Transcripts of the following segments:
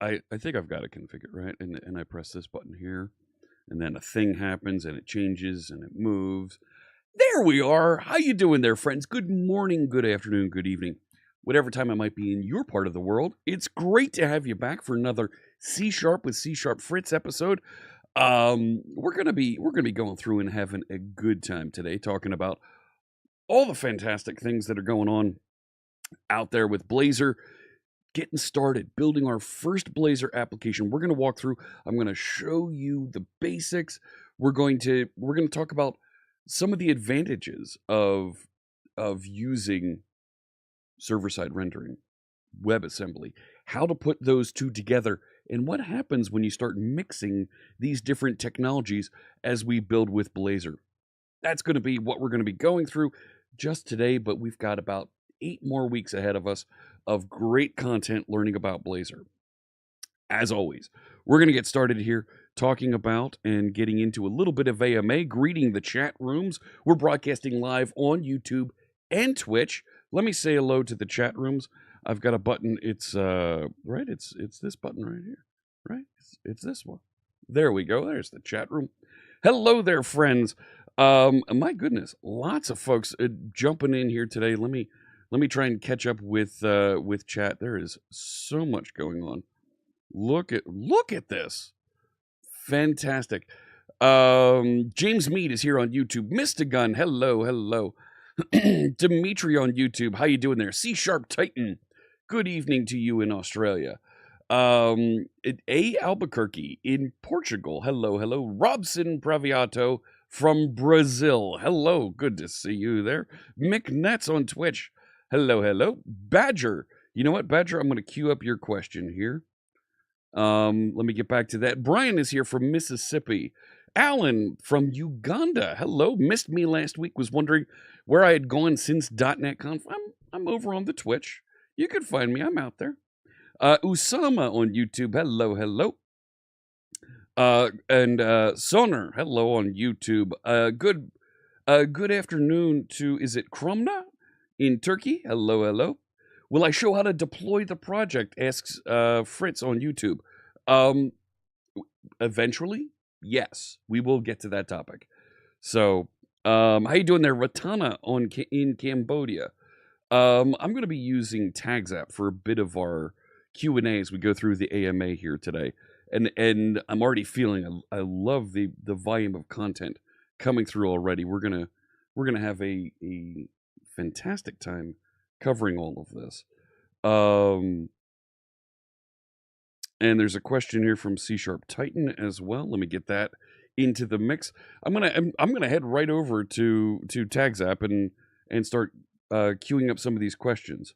I think I've got it configured, right? And I press this button here, and then a thing happens, and it changes, and it moves. There we are. How you doing there, friends? Good morning, good afternoon, good evening. Whatever time it might be in your part of the world, it's great to have you back for another C# with CSharpFritz episode. We're gonna be going through and having a good time today, talking about all the fantastic things that are going on out there with Blazor. Getting started, building our first Blazor application. We're going to walk through. I'm going to show you the basics. We're going to talk about some of the advantages of using server-side rendering, WebAssembly, how to put those two together, and what happens when you start mixing these different technologies as we build with Blazor. That's going to be what we're going to be going through just today, but we've got about 8 more weeks ahead of us of great content learning about Blazor. As always, we're going to get started here talking about and getting into a little bit of AMA, greeting the chat rooms. We're broadcasting live on YouTube and Twitch. Let me say hello to the chat rooms. I've got a button. It's right. It's this button right here. Right. It's this one. There we go. There's the chat room. Hello there, friends. My goodness, lots of folks jumping in here today. Let me try and catch up with chat. There is so much going on. Look at this. Fantastic. James Mead is here on YouTube. Mr. Gun, hello. Dimitri on YouTube. How you doing there? C# Titan. Good evening to you in Australia. A. Albuquerque in Portugal. Hello. Robson Praviato from Brazil. Hello. Good to see you there. Mick Nets on Twitch. Hello. Badger. You know what, Badger? I'm going to queue up your question here. Let me get back to that. Brian is here from Mississippi. Alan from Uganda. Hello. Missed me last week. Was wondering where I had gone since .NET Conf. I'm over on the Twitch. You can find me. I'm out there. Usama on YouTube. Hello. And Soner. Hello on YouTube. Good afternoon to, is it Crumna in Turkey. Hello, hello. Will I show how to deploy the project? Asks Fritz on YouTube. Eventually, yes, we will get to that topic. So, how you doing there, Ratana in Cambodia? I'm going to be using TagsApp for a bit of our Q&A as we go through the AMA here today, and I'm already feeling I love the volume of content coming through already. We're gonna have a fantastic time covering all of this. And there's a question here from C Titan as well. Let me get that into the mix. I'm gonna head right over to TagsApp and start queuing up some of these questions.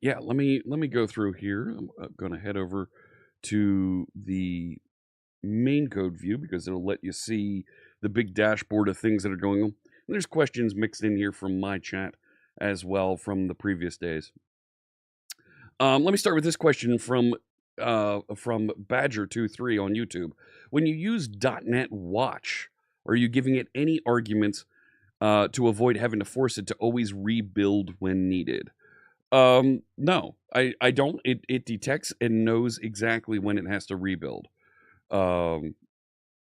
Yeah, let me go through here. I'm gonna head over to the main code view because it'll let you see the big dashboard of things that are going on. And there's questions mixed in here from my chat as well from the previous days. Let me start with this question from Badger23 on YouTube. When you use .NET Watch, are you giving it any arguments to avoid having to force it to always rebuild when needed? No, I don't. It detects and knows exactly when it has to rebuild.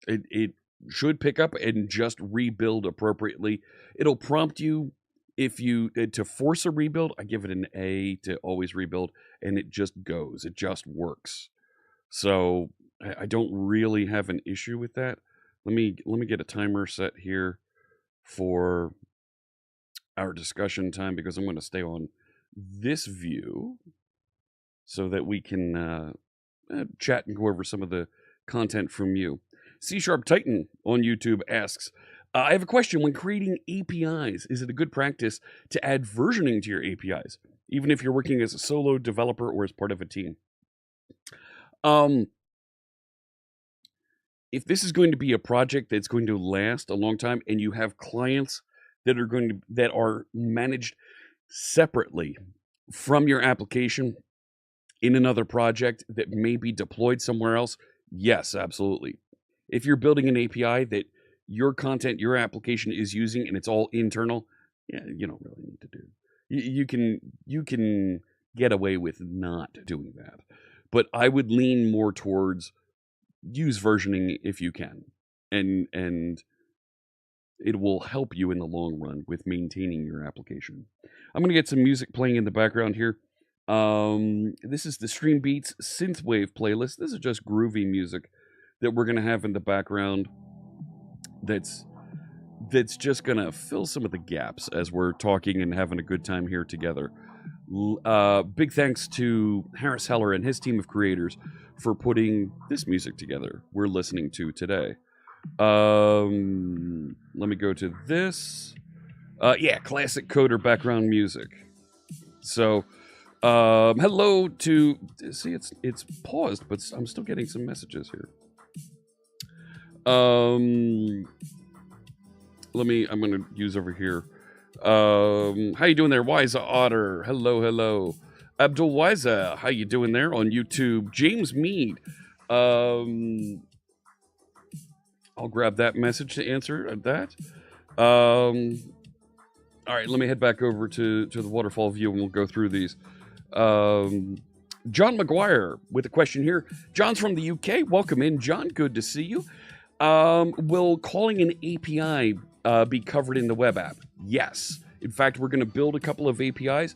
It should pick up and just rebuild appropriately. It'll prompt you if you to force a rebuild. I give it an A to always rebuild, and it just goes. It just works. So I don't really have an issue with that. Let me get a timer set here for our discussion time because I'm going to stay on this view so that we can chat and go over some of the content from you. C Titan on YouTube asks, I have a question. When creating APIs, is it a good practice to add versioning to your APIs, even if you're working as a solo developer or as part of a team? If this is going to be a project that's going to last a long time and you have clients that are managed separately from your application in another project that may be deployed somewhere else, yes, absolutely. If you're building an API that your content, your application is using and it's all internal, yeah, you don't really need to do. You can get away with not doing that. But I would lean more towards use versioning if you can. And it will help you in the long run with maintaining your application. I'm going to get some music playing in the background here. This is the Stream Beats Synthwave playlist. This is just groovy music that we're going to have in the background that's just going to fill some of the gaps as we're talking and having a good time here together. Big thanks to Harris Heller and his team of creators for putting this music together we're listening to today. Let me go to this. Yeah, classic coder background music. So, hello to, see, it's paused, but I'm still getting some messages here. I'm going to use over here. How you doing there, Wiza Otter? Hello, hello. Abdul Wiza, how you doing there on YouTube? James Mead. I'll grab that message to answer that. All right, let me head back over to the waterfall view and we'll go through these. John McGuire with a question here. John's from the UK. Welcome in, John. Good to see you. Will calling an API be covered in the web app? Yes. In fact, we're going to build a couple of APIs,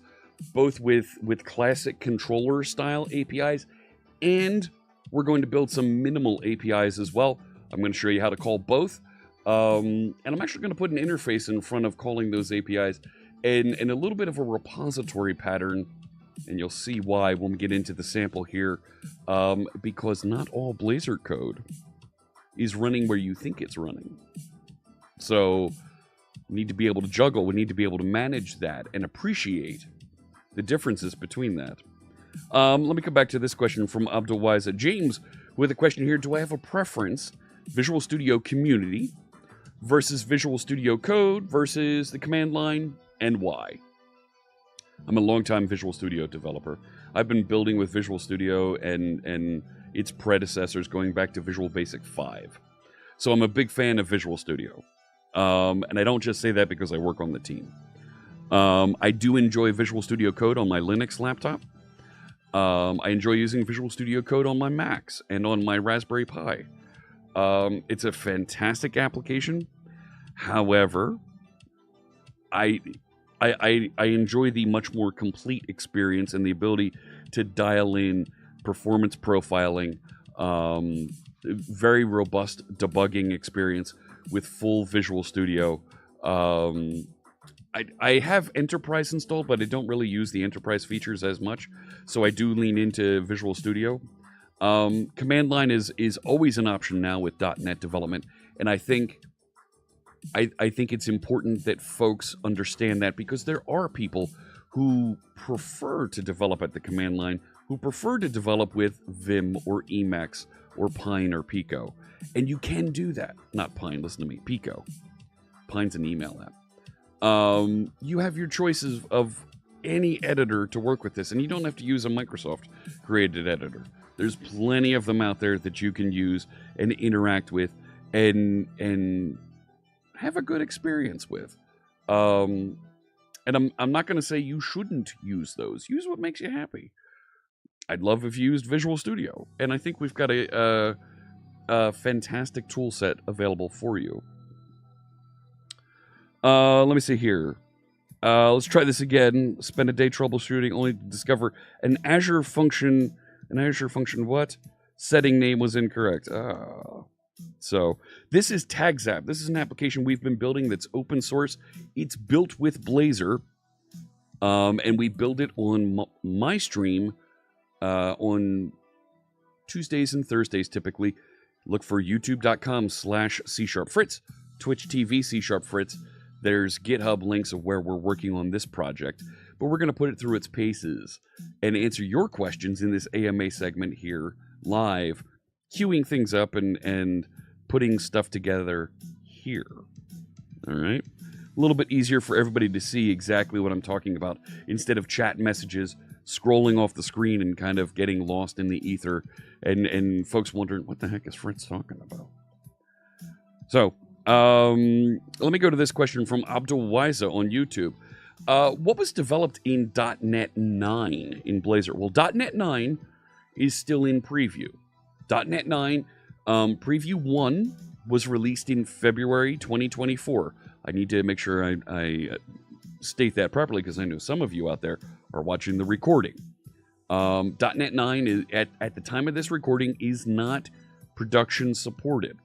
both with classic controller style APIs, and we're going to build some minimal APIs as well. I'm going to show you how to call both. And I'm actually going to put an interface in front of calling those APIs and a little bit of a repository pattern. And you'll see why when we get into the sample here, because not all Blazor code is running where you think it's running. So we need to be able to juggle. We need to be able to manage that and appreciate the differences between that. Let me come back to this question from Abdul Wiza. James with a question here. Do I have a preference, Visual Studio Community versus Visual Studio Code versus the command line, and why? I'm a longtime Visual Studio developer. I've been building with Visual Studio and its predecessors going back to Visual Basic 5. So I'm a big fan of Visual Studio. And I don't just say that because I work on the team. I do enjoy Visual Studio Code on my Linux laptop. I enjoy using Visual Studio Code on my Macs and on my Raspberry Pi. It's a fantastic application. However, I enjoy the much more complete experience and the ability to dial in performance profiling, very robust debugging experience with full Visual Studio. I have Enterprise installed, but I don't really use the Enterprise features as much, so I do lean into Visual Studio. Command line is always an option now with .NET development, and I think it's important that folks understand that, because there are people who prefer to develop at the command line, who prefer to develop with Vim or Emacs or Pine or Pico, and you can do that. Not Pine, listen to me, Pico. Pine's an email app. You have your choices of any editor to work with this, and you don't have to use a Microsoft created editor. There's plenty of them out there that you can use and interact with and have a good experience with. And I'm not going to say you shouldn't use those. Use what makes you happy. I'd love if you used Visual Studio, and I think we've got a fantastic tool set available for you. Let me see here. Let's try this again. Spend a day troubleshooting, only to discover an Azure function. An Azure function what? Setting name was incorrect. So this is TagZap. This is an application we've been building that's open source. It's built with Blazor, and we build it on my stream on Tuesdays and Thursdays typically. Look for youtube.com/csharpfritz, Twitch TV csharpfritz. There's GitHub links of where we're working on this project, but we're going to put it through its paces and answer your questions in this AMA segment here live, queuing things up and putting stuff together here. All right. A little bit easier for everybody to see exactly what I'm talking about instead of chat messages scrolling off the screen and kind of getting lost in the ether and folks wondering, what the heck is Fritz talking about? So, let me go to this question from Abdul Wiza on YouTube. What was developed in .NET 9 in Blazor? Well, .NET 9 is still in preview. .NET 9 preview 1 was released in February 2024. I need to make sure I state that properly, because I know some of you out there are watching the recording. .NET 9 is, at the time of this recording, is not production supported.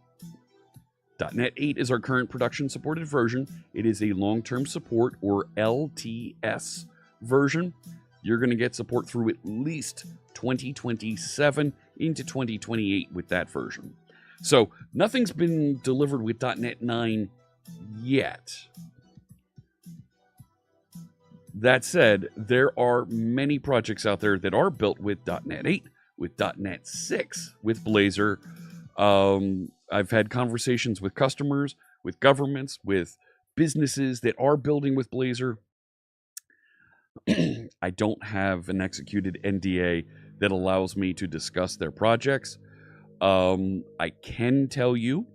.NET 8 is our current production supported version. It is a long-term support, or LTS version. You're going to get support through at least 2027 into 2028 with that version. So nothing's been delivered with .NET 9 yet. That said, there are many projects out there that are built with .NET 8, with .NET 6, with Blazor. I've had conversations with customers, with governments, with businesses that are building with Blazor. I don't have an executed NDA that allows me to discuss their projects. I can tell you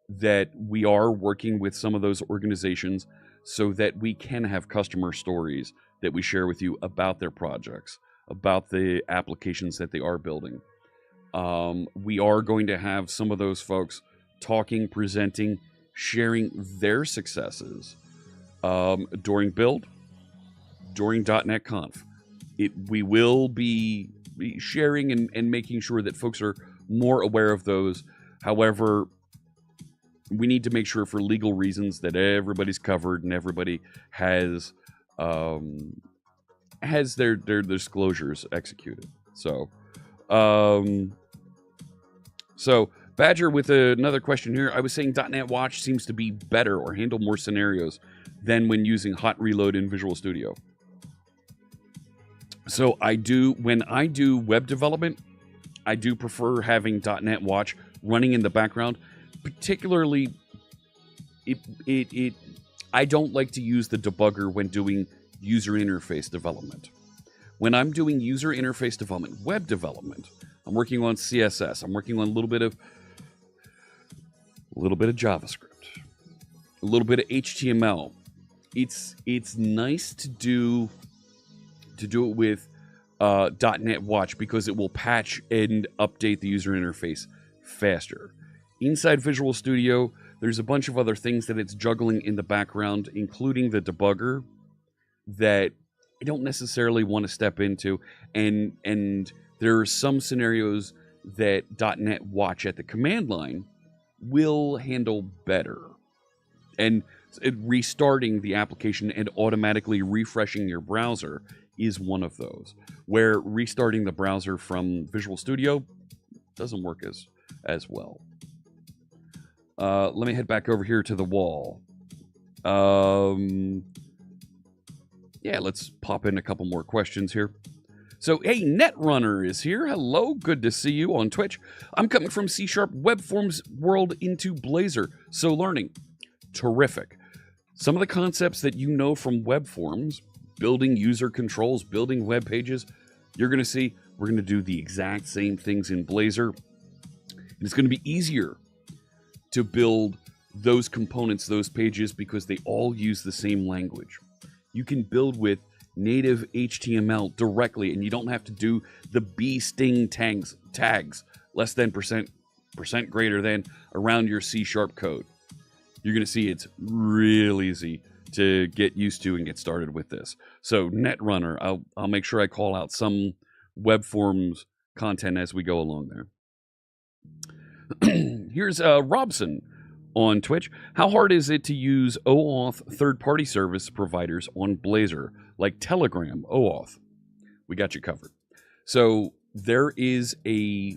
that we are working with some of those organizations so that we can have customer stories that we share with you about their projects, about the applications that they are building. We are going to have some of those folks talking, presenting, sharing their successes during build, during .NET Conf. We will be sharing and making sure that folks are more aware of those. However, we need to make sure, for legal reasons, that everybody's covered and everybody has their disclosures executed. So Badger with another question here. I was saying .NET Watch seems to be better or handle more scenarios than when using hot reload in Visual Studio. So when I do web development, I do prefer having .NET Watch running in the background. Particularly, I don't like to use the debugger when doing user interface development. When I'm doing user interface development, web development, I'm working on CSS. I'm working on a little bit of JavaScript. a little bit of HTML. It's nice to do it with .NET Watch because it will patch and update the user interface faster. Inside Visual Studio, there's a bunch of other things that it's juggling in the background, including the debugger that I don't necessarily want to step into, and there are some scenarios that .NET Watch at the command line will handle better. And restarting the application and automatically refreshing your browser is one of those, where restarting the browser from Visual Studio doesn't work as well. Let me head back over here to the wall. Yeah, let's pop in a couple more questions here. So, hey, Netrunner is here. Hello, good to see you on Twitch. I'm coming from C# Web Forms world into Blazor. So learning, terrific. Some of the concepts that you know from web forms, building user controls, building web pages, you're going to see we're going to do the exact same things in Blazor. And it's going to be easier to build those components, those pages, because they all use the same language. You can build with native HTML directly, and you don't have to do the bee sting tags less than percent greater than around your C# code. You're going to see it's real easy to get used to and get started with this. So Netrunner, I'll make sure I call out some web forms content as we go along there. Here's Robson on Twitch. How hard is it to use OAuth third-party service providers on Blazor, like Telegram, OAuth? We got you covered. So there is a,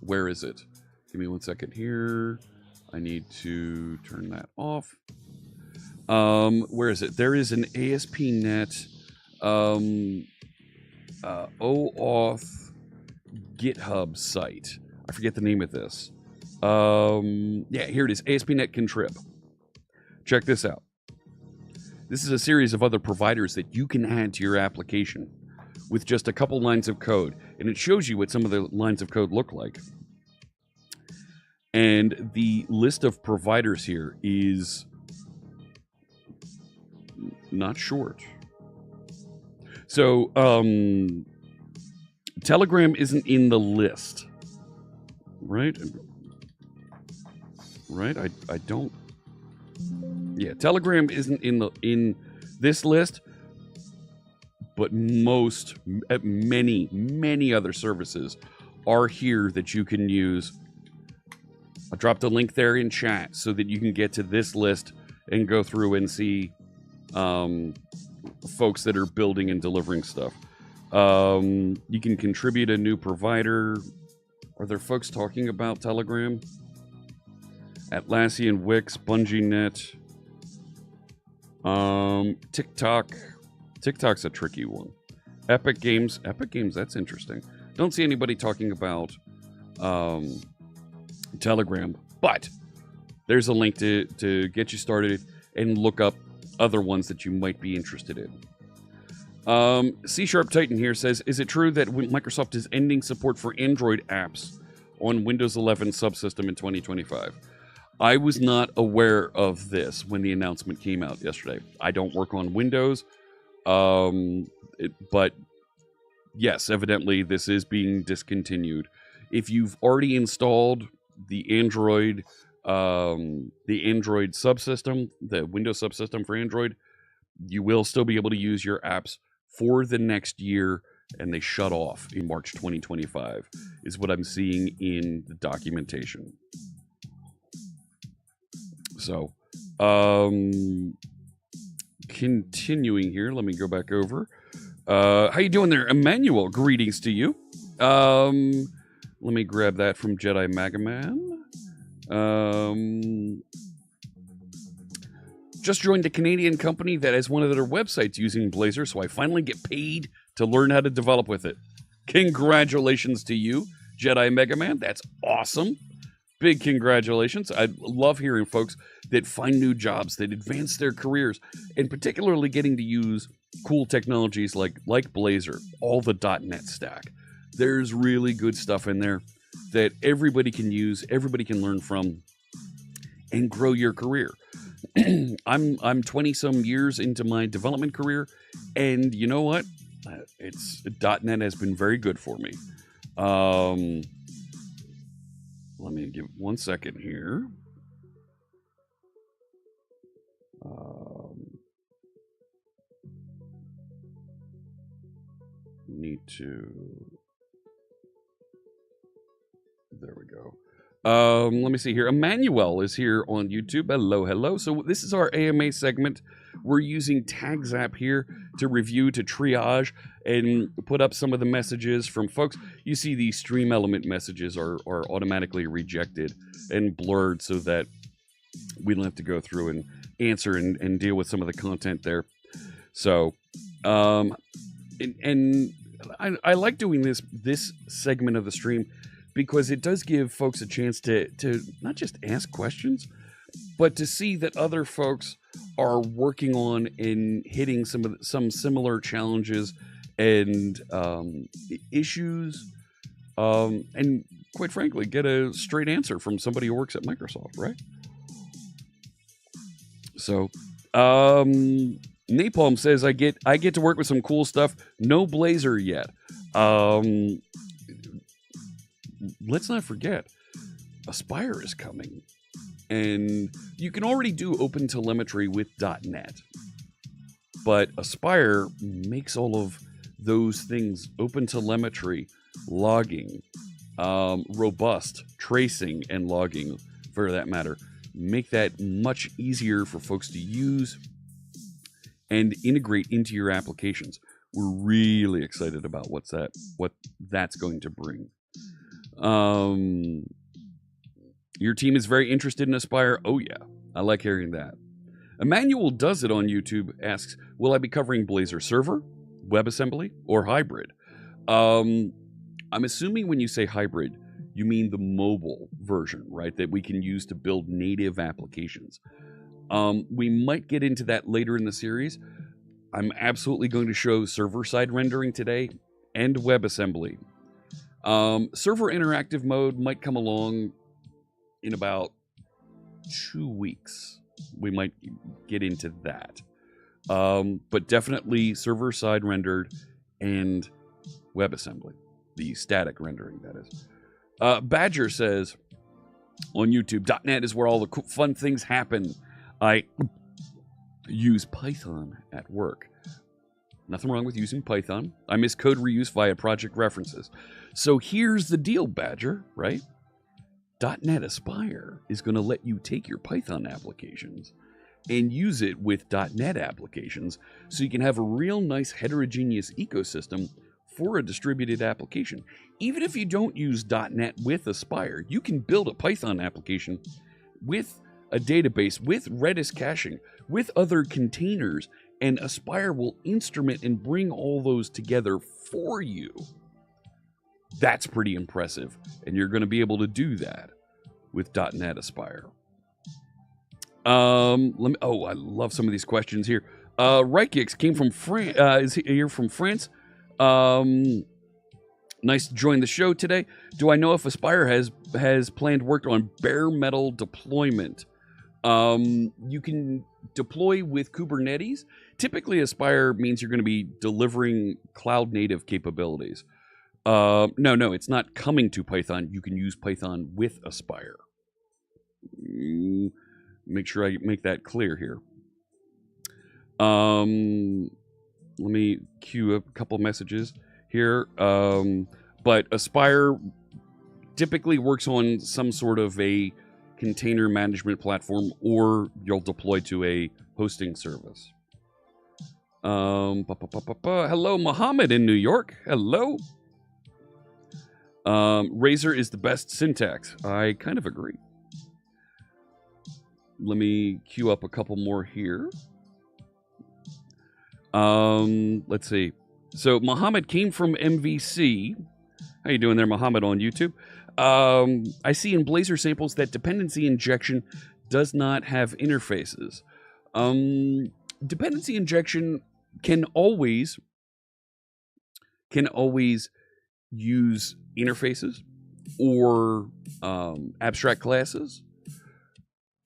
where is it? Give me 1 second here. I need to turn that off. Where is it? There is an ASP.NET OAuth GitHub site. I forget the name of this. Yeah, here it is. ASP.NET Contrib. Check this out. This is a series of other providers that you can add to your application with just a couple lines of code. And it shows you what some of the lines of code look like. And the list of providers here is not short. So, Telegram isn't in the list, right? Right? I don't. Yeah, Telegram isn't in this list, but many other services are here that you can use. I dropped a link there in chat so that you can get to this list and go through and see folks that are building and delivering stuff. You can contribute a new provider. Are there folks talking about Telegram? Atlassian, Wix, BungieNet, TikTok. TikTok's a tricky one. Epic Games, that's interesting. Don't see anybody talking about Telegram, but there's a link to get you started and look up other ones that you might be interested in. C# Titan here says, is it true that Microsoft is ending support for Android apps on Windows 11 subsystem in 2025? I was not aware of this when the announcement came out yesterday. I don't work on Windows, but yes, evidently this is being discontinued. If you've already installed the Android subsystem, the Windows subsystem for Android, you will still be able to use your apps for the next year, and they shut off in March 2025, is what I'm seeing in the documentation. So, continuing here, let me go back over. How you doing there, Emmanuel? Greetings to you. Let me grab that from Jedi Magaman. Just joined a Canadian company that has one of their websites using Blazor, so I finally get paid to learn how to develop with it. Congratulations to you, Jedi Megaman. That's awesome. Big congratulations. I love hearing folks that find new jobs, that advance their careers, and particularly getting to use cool technologies like Blazor, all the .NET stack. There's really good stuff in there that everybody can use, everybody can learn from, and grow your career. I'm 20 some years into my development career, and you know what? It's .NET has been very good for me. Let me give 1 second here. Need to. There we go. Let me see here. Emmanuel is here on YouTube. Hello, hello. So this is our AMA segment. We're using Tags app here to review, to triage, and put up some of the messages from folks. You see these stream element messages are automatically rejected and blurred so that we don't have to go through and answer and deal with some of the content there. So, and I like doing this segment of the stream because it does give folks a chance to not just ask questions, but to see that other folks are working on and hitting some similar challenges and issues, and quite frankly, get a straight answer from somebody who works at Microsoft, right? So, Napalm says I get to work with some cool stuff. No Blazor yet. Let's not forget, Aspire is coming, and you can already do OpenTelemetry with .NET, but Aspire makes all of those things, OpenTelemetry, logging, robust tracing and logging, for that matter, make that much easier for folks to use and integrate into your applications. We're really excited about what that's going to bring. Your team is very interested in Aspire. Oh yeah, I like hearing that. Emmanuel Does It on YouTube asks, will I be covering Blazor server, WebAssembly, or hybrid? I'm assuming when you say hybrid, you mean the mobile version, right? That we can use to build native applications. We might get into that later in the series. I'm absolutely going to show server-side rendering today and WebAssembly. Server interactive mode might come along in about 2 weeks. We might get into that. But definitely server-side rendered and WebAssembly. The static rendering, that is. Badger says on YouTube, .NET is where all the fun things happen. I use Python at work. Nothing wrong with using Python. I miss code reuse via project references. So here's the deal, Badger, right? .NET Aspire is going to let you take your Python applications and use it with .NET applications so you can have a real nice heterogeneous ecosystem for a distributed application. Even if you don't use .NET with Aspire, you can build a Python application with a database, with Redis caching, with other containers, and Aspire will instrument and bring all those together for you. That's pretty impressive, and you're going to be able to do that with .NET Aspire. I love some of these questions here. Reikix came from France. Is here from France. Nice to join the show today. Do I know if Aspire has planned work on bare metal deployment? You can deploy with Kubernetes. Typically, Aspire means you're going to be delivering cloud native capabilities. No, it's not coming to Python. You can use Python with Aspire. Make sure I make that clear here. Let me queue up a couple messages here. But Aspire typically works on some sort of a container management platform, or you'll deploy to a hosting service. Hello, Mohammed in New York. Hello. Razor is the best syntax. I kind of agree. Let me queue up a couple more here. Let's see. So Mohammed came from MVC. How you doing there, Mohammed, on YouTube? I see in Blazor samples that dependency injection does not have interfaces. Dependency injection can always use interfaces or abstract classes.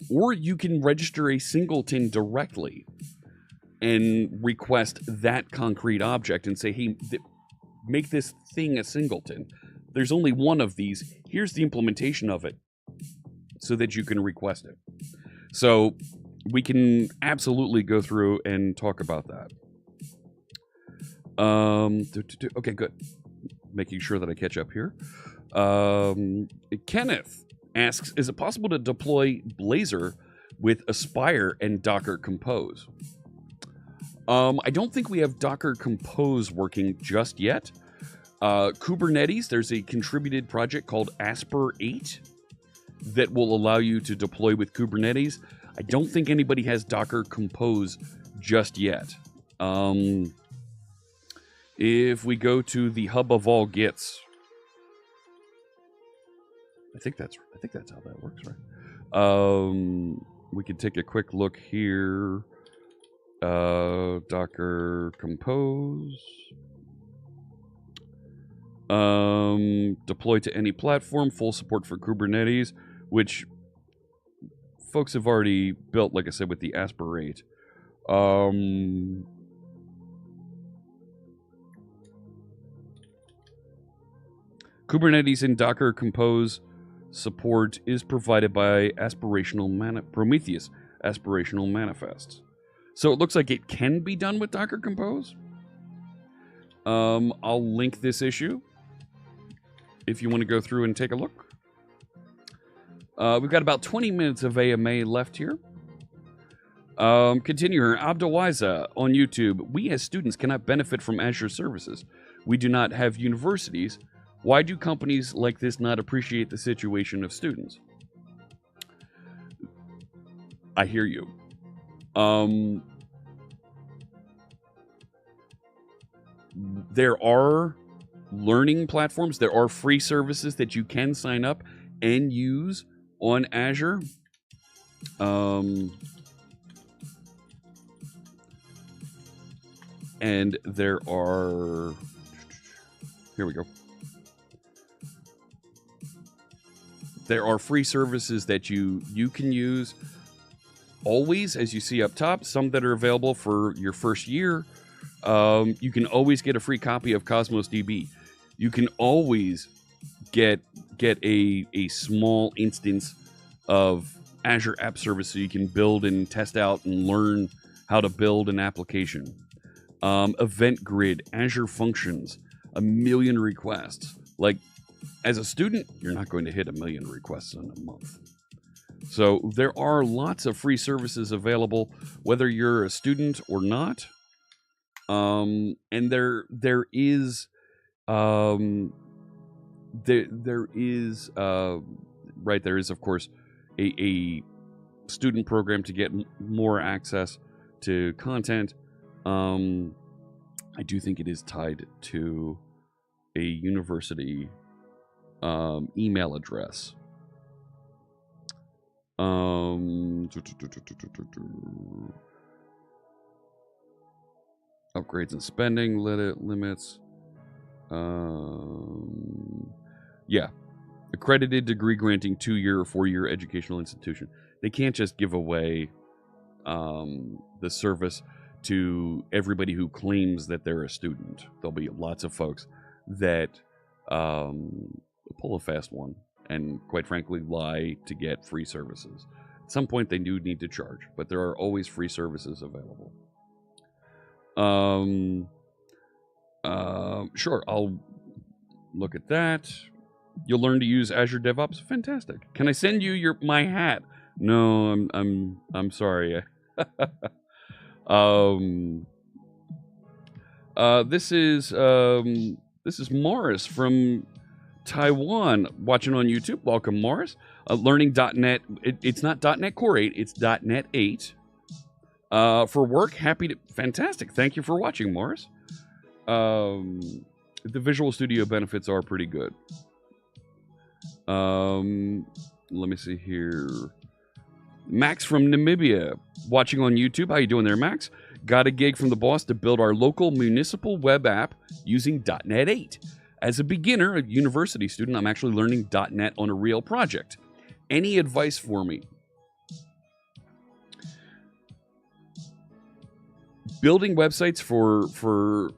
Or you can register a singleton directly and request that concrete object and say, hey, make this thing a singleton. There's only one of these. Here's the implementation of it so that you can request it. So we can absolutely go through and talk about that. Okay, good. Making sure that I catch up here. Kenneth asks, is it possible to deploy Blazor with Aspire and Docker Compose? I don't think we have Docker Compose working just yet. Kubernetes, there's a contributed project called Asper8 that will allow you to deploy with Kubernetes. I don't think anybody has Docker Compose just yet. If we go to the hub of all Gits, I think that's how that works, right? We can take a quick look here. Docker Compose. Deploy to any platform, full support for Kubernetes, which folks have already built, like I said, with the Asper8. Kubernetes and Docker Compose support is provided by Prometheus Aspirational Manifests. So it looks like it can be done with Docker Compose. I'll link this issue if you want to go through and take a look. We've got about 20 minutes of AMA left here. Continue here. Abdawiza on YouTube. We as students cannot benefit from Azure services. We do not have universities. Why do companies like this not appreciate the situation of students? I hear you. There are learning platforms. There are free services that you can sign up and use on Azure. And there are... Here we go. There are free services that you can use always, as you see up top, some that are available for your first year. You can always get a free copy of Cosmos DB. You can always get a small instance of Azure App Service so you can build and test out and learn how to build an application. Event Grid, Azure Functions, 1 million requests. Like, as a student, you're not going to hit 1 million requests in a month. So there are lots of free services available, whether you're a student or not. And there is of course a student program to get more access to content. I do think it is tied to a university email address. Upgrades and spending limits. Yeah. Accredited degree granting 2-year or 4-year educational institution. They can't just give away the service to everybody who claims that they're a student. There'll be lots of folks that pull a fast one and, quite frankly, lie to get free services. At some point, they do need to charge, but there are always free services available. Sure, I'll look at that. You'll learn to use Azure DevOps. Fantastic. Can I send you my hat? No, I'm sorry. This is Morris from Taiwan watching on YouTube. Welcome, Morris. Learning .NET. It's not .NET Core 8. It's .NET 8. For work, fantastic. Thank you for watching, Morris. The Visual Studio benefits are pretty good. Let me see here. Max from Namibia watching on YouTube. How you doing there, Max? Got a gig from the boss to build our local municipal web app using .NET 8. As a beginner, a university student, I'm actually learning .NET on a real project. Any advice for me? building websites for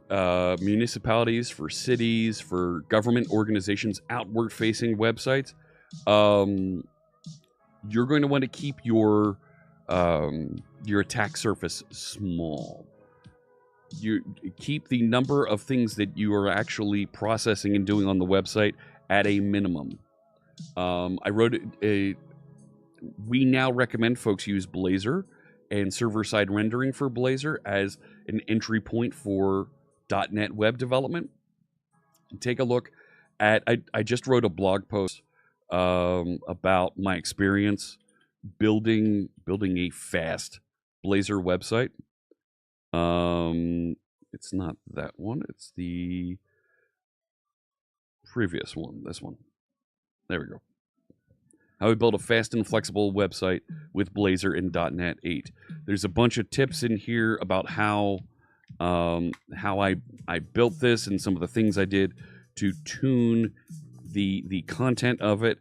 municipalities, for cities, for government organizations, outward-facing websites, you're going to want to keep your attack surface small. You keep the number of things that you are actually processing and doing on the website at a minimum. We now recommend folks use Blazor and server-side rendering for Blazor as an entry point for .NET web development. Take a look at, I just wrote a blog post about my experience building a fast Blazor website. It's not that one, it's the previous one, this one. There we go. How we build a fast and flexible website with Blazor in .NET 8. There's a bunch of tips in here about how I built this and some of the things I did to tune the content of it.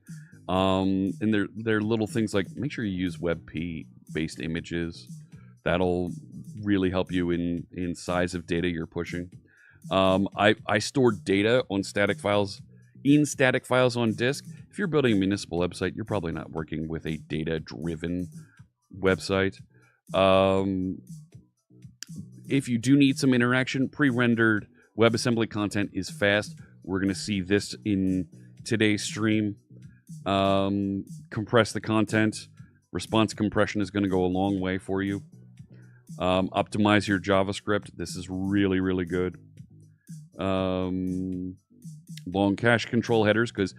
And there are little things like make sure you use WebP based images. That'll really help you in size of data you're pushing. I stored data on static files on disk. If you're building a municipal website, you're probably not working with a data-driven website. If you do need some interaction, pre-rendered WebAssembly content is fast. We're going to see this in today's stream. Compress the content. Response compression is going to go a long way for you. Optimize your JavaScript. This is really, really good. Long cache control headers, because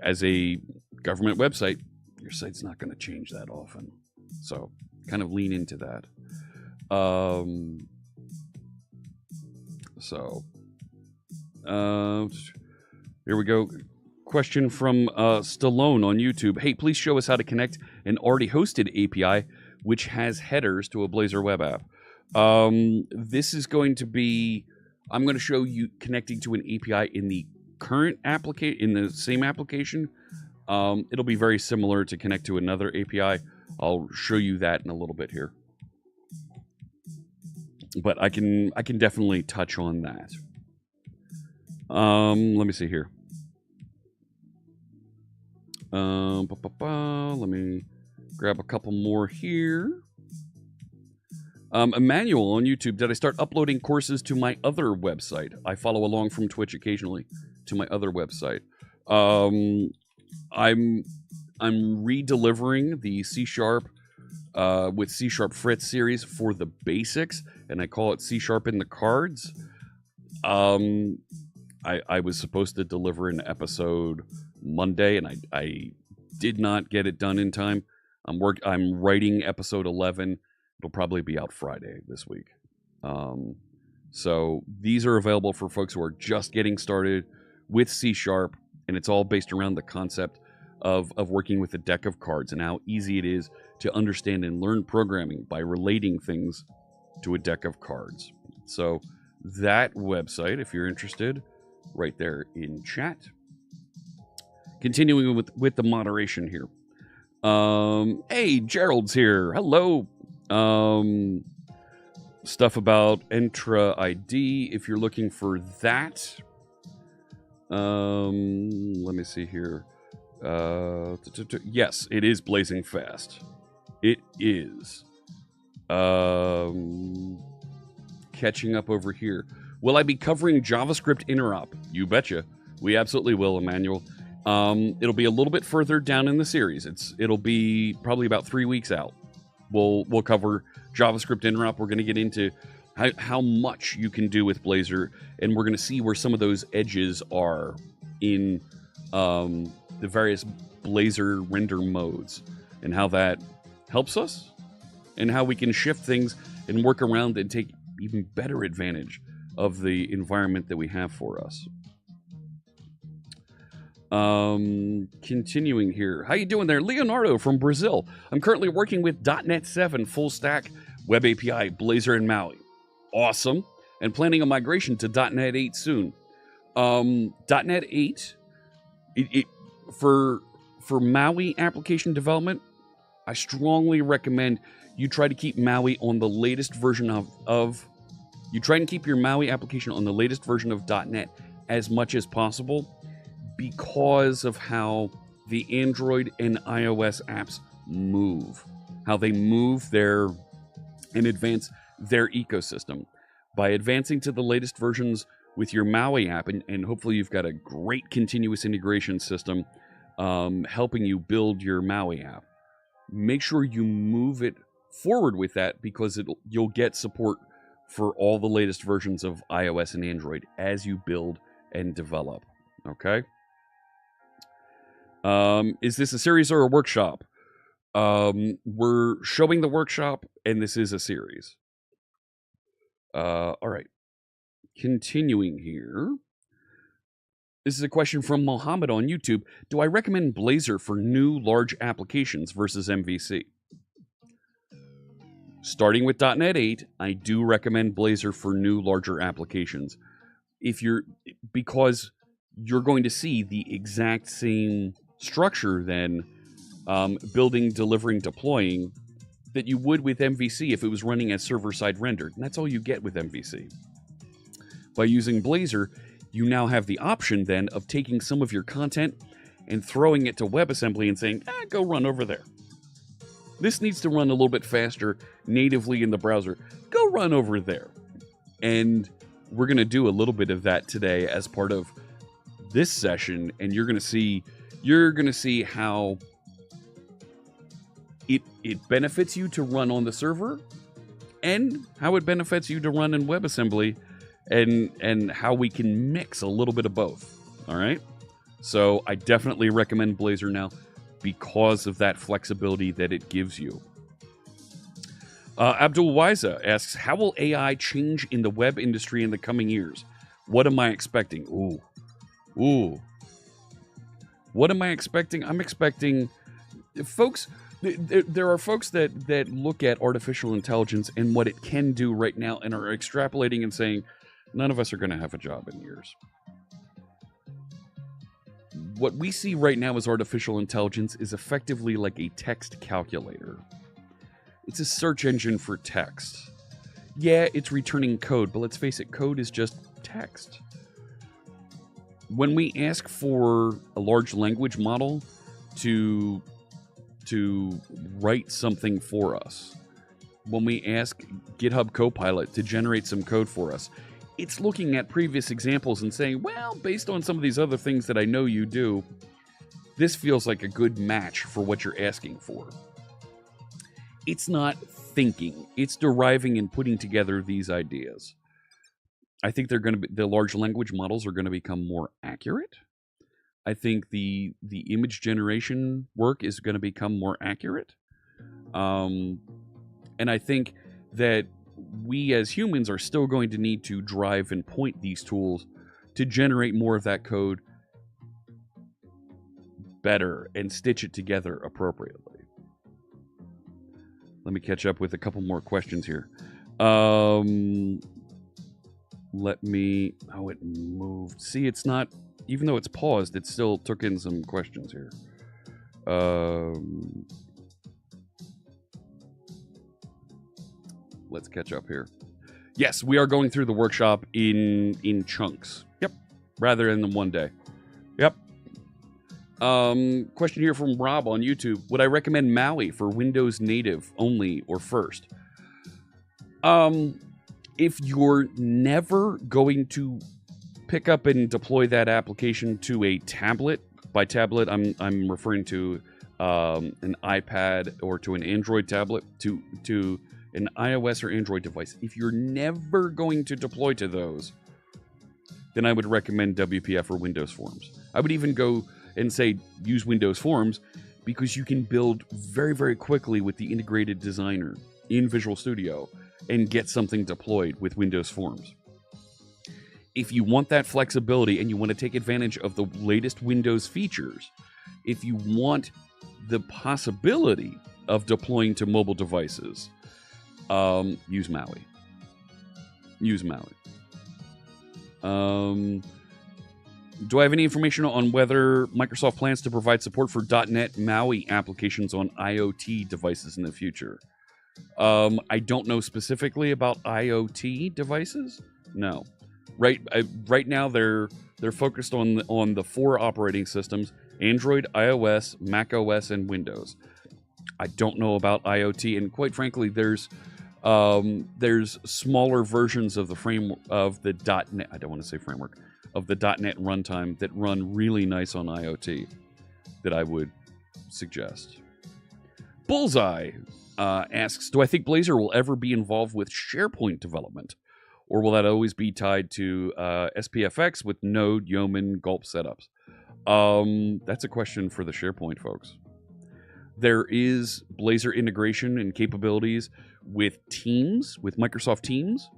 as a government website, your site's not going to change that often. So kind of lean into that. Here we go. Question from Stallone on YouTube. Hey, please show us how to connect an already hosted API which has headers to a Blazor web app. This is going to be, I'm going to show you connecting to an API in the current application, in the same application. It'll be very similar to connect to another API. I'll show you that in a little bit here. But I can definitely touch on that. Let me see here. Let me grab a couple more here. Emmanuel on YouTube, did I start uploading courses to my other website? I follow along from Twitch occasionally to my other website. I'm redelivering the C# with CSharpFritz series for the basics, and I call it C# in the cards. I was supposed to deliver an episode Monday, and I did not get it done in time. I'm writing episode 11. It'll probably be out Friday this week. So these are available for folks who are just getting started with C#, and it's all based around the concept of working with a deck of cards and how easy it is to understand and learn programming by relating things to a deck of cards. So that website, if you're interested, right there in chat. Continuing with the moderation here. Hey, Gerald's here. Hello. Stuff about Entra ID, if you're looking for that. Let me see here. Yes, it is blazing fast. It is. Catching up over here. Will I be covering JavaScript interop? You betcha. We absolutely will, Emmanuel. It'll be a little bit further down in the series. It'll be probably about 3 weeks out. We'll cover JavaScript interop. We're going to get into how much you can do with Blazor, and we're going to see where some of those edges are in the various Blazor render modes, and how that helps us, and how we can shift things and work around and take even better advantage of the environment that we have for us. Continuing here. How you doing there? Leonardo from Brazil. I'm currently working with .NET 7 full stack web API, Blazor and Maui. Awesome. And planning a migration to .NET 8 soon. .NET 8, for Maui application development, I strongly recommend you try to keep Maui on the latest version you try and keep your Maui application on the latest version of .NET as much as possible, because of how the Android and iOS apps move, how they move and advance their ecosystem. By advancing to the latest versions with your Maui app, and hopefully you've got a great continuous integration system helping you build your Maui app, make sure you move it forward with that, because you'll get support for all the latest versions of iOS and Android as you build and develop. Okay? Is this a series or a workshop? We're showing the workshop, and this is a series. All right. Continuing here. This is a question from Mohammed on YouTube. Do I recommend Blazor for new large applications versus MVC? Starting with .NET 8, I do recommend Blazor for new larger applications. Because you're going to see the exact same structure then, building, delivering, deploying, that you would with MVC if it was running as server-side rendered. And that's all you get with MVC. By using Blazor, you now have the option then of taking some of your content and throwing it to WebAssembly and saying, go run over there. This needs to run a little bit faster natively in the browser. Go run over there. And we're going to do a little bit of that today as part of this session, and you're going to see how it benefits you to run on the server, and how it benefits you to run in WebAssembly, and how we can mix a little bit of both. All right? So I definitely recommend Blazor now because of that flexibility that it gives you. Abdul Wiza asks, how will AI change in the web industry in the coming years? What am I expecting? Ooh. What am I expecting? I'm expecting folks. There are folks that look at artificial intelligence and what it can do right now and are extrapolating and saying, none of us are going to have a job in years. What we see right now as artificial intelligence is effectively like a text calculator. It's a search engine for text. Yeah, it's returning code, but let's face it, code is just text. When we ask for a large language model to write something for us, when we ask GitHub Copilot to generate some code for us, it's looking at previous examples and saying, well, based on some of these other things that I know you do, this feels like a good match for what you're asking for. It's not thinking. It's deriving and putting together these ideas. I think the large language models are going to become more accurate. I think the image generation work is going to become more accurate. And I think that we as humans are still going to need to drive and point these tools to generate more of that code better and stitch it together appropriately. Let me catch up with a couple more questions here. Oh, it moved. See, it's not, even though it's paused, it still took in some questions here. Let's catch up here. Yes, we are going through the workshop in chunks. Yep. Rather than one day. Yep. Question here from Rob on YouTube. Would I recommend Maui for Windows native only or first? If you're never going to pick up and deploy that application to a tablet, by tablet I'm referring to an iPad or to an Android tablet, to an iOS or Android device. If you're never going to deploy to those, then I would recommend WPF or Windows Forms. I would even go and say use Windows Forms because you can build very, very quickly with the integrated designer in Visual Studio and get something deployed with Windows Forms. If you want that flexibility and you want to take advantage of the latest Windows features, if you want the possibility of deploying to mobile devices, use Maui. Use Maui. Do I have any information on whether Microsoft plans to provide support for .NET Maui applications on IoT devices in the future? I don't know specifically about IoT devices. No, right now they're focused on the 4 operating systems: Android, iOS, Mac OS, and Windows. I don't know about IoT, and quite frankly, there's smaller versions of the .NET. I don't want to say framework, of the .NET runtime that run really nice on IoT that I would suggest. Bullseye asks, do I think Blazor will ever be involved with SharePoint development? Or will that always be tied to SPFX with Node, Yeoman, Gulp setups? That's a question for the SharePoint folks. There is Blazor integration and capabilities with Teams, with Microsoft Teams.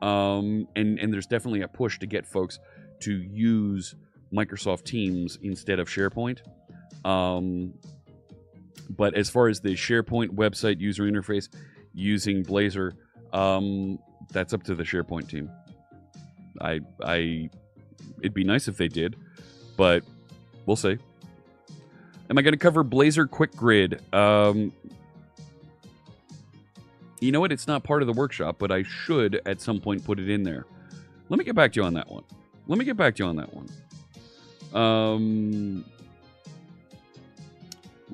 And there's definitely a push to get folks to use Microsoft Teams instead of SharePoint. But as far as the SharePoint website user interface using Blazor, that's up to the SharePoint team. It'd be nice if they did, but we'll see. Am I going to cover Blazor Quick Grid? You know what? It's not part of the workshop, but I should at some point put it in there. Let me get back to you on that one.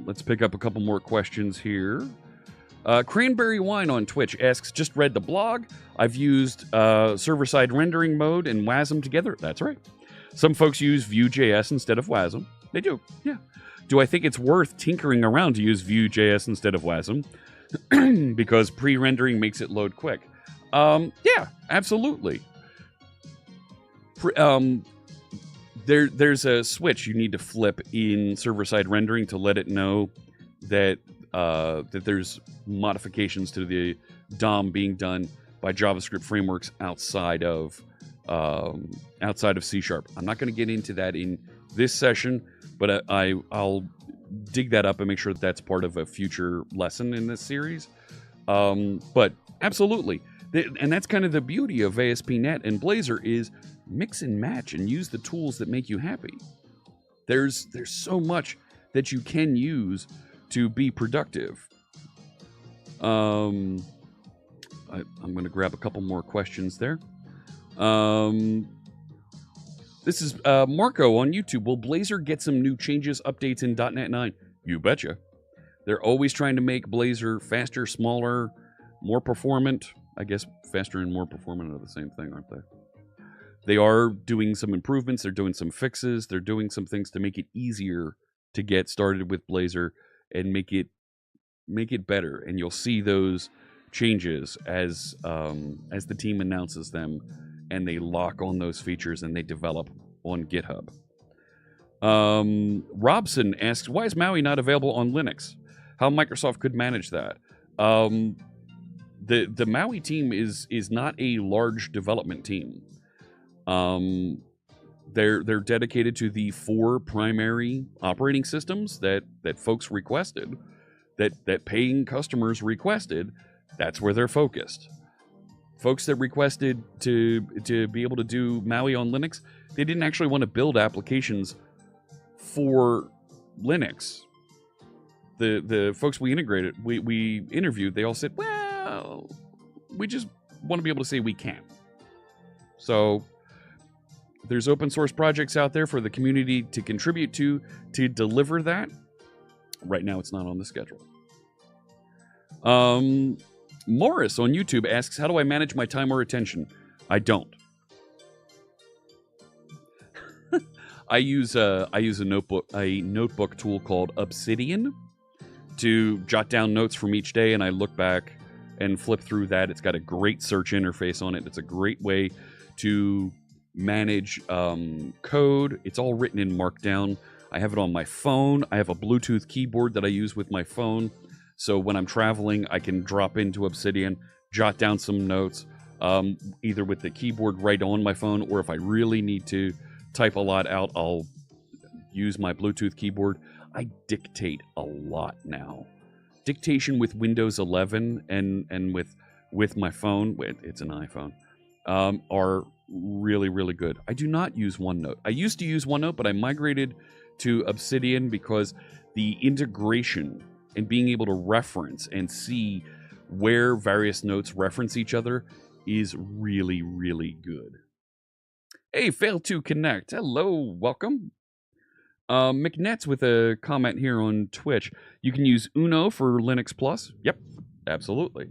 Let's pick up a couple more questions here. Cranberry Wine on Twitch asks, just read the blog. I've used server-side rendering mode and WASM together. That's right. Some folks use VueJS instead of WASM. They do, yeah. Do I think it's worth tinkering around to use VueJS instead of WASM? Because pre-rendering makes it load quick. Yeah, absolutely. There's a switch you need to flip in server-side rendering to let it know that that there's modifications to the DOM being done by JavaScript frameworks outside of C#. I'm not going to get into that in this session, but I'll dig that up and make sure that that's part of a future lesson in this series. But absolutely, and that's kind of the beauty of ASP.NET and Blazor is mix and match and use the tools that make you happy. There's so much that you can use to be productive. I'm going to grab a couple more questions there. This is Marco on YouTube. Will Blazor get some new changes, updates in .NET 9? You betcha. They're always trying to make Blazor faster, smaller, more performant. I guess faster and more performant are the same thing, aren't they? They are doing some improvements. They're doing some fixes. They're doing some things to make it easier to get started with Blazor and make it better. And you'll see those changes as the team announces them and they lock on those features and they develop on GitHub. Robson asks, why is Maui not available on Linux? How Microsoft could manage that? The Maui team is not a large development team. They're dedicated to the 4 primary operating systems that folks requested, that paying customers requested. That's where they're focused. Folks that requested to be able to do Maui on Linux, they didn't actually want to build applications for Linux. The folks we interviewed, they all said, well, we just want to be able to say we can. So there's open source projects out there for the community to contribute to deliver that. Right now, it's not on the schedule. Morris on YouTube asks, how do I manage my time or attention? I don't. I use a notebook tool called Obsidian to jot down notes from each day, and I look back and flip through that. It's got a great search interface on it. It's a great way to manage code. It's all written in Markdown. I have it on my phone. I have a Bluetooth keyboard that I use with my phone. So when I'm traveling, I can drop into Obsidian, jot down some notes, either with the keyboard right on my phone, or if I really need to type a lot out, I'll use my Bluetooth keyboard. I dictate a lot now. Dictation with Windows 11 and with my phone, it's an iPhone, are really, really good. I do not use OneNote. I used to use OneNote, but I migrated to Obsidian because the integration and being able to reference and see where various notes reference each other is really, really good. Hey, failed to connect. Hello, welcome. McNets with a comment here on Twitch. You can use Uno for Linux Plus. Yep, absolutely.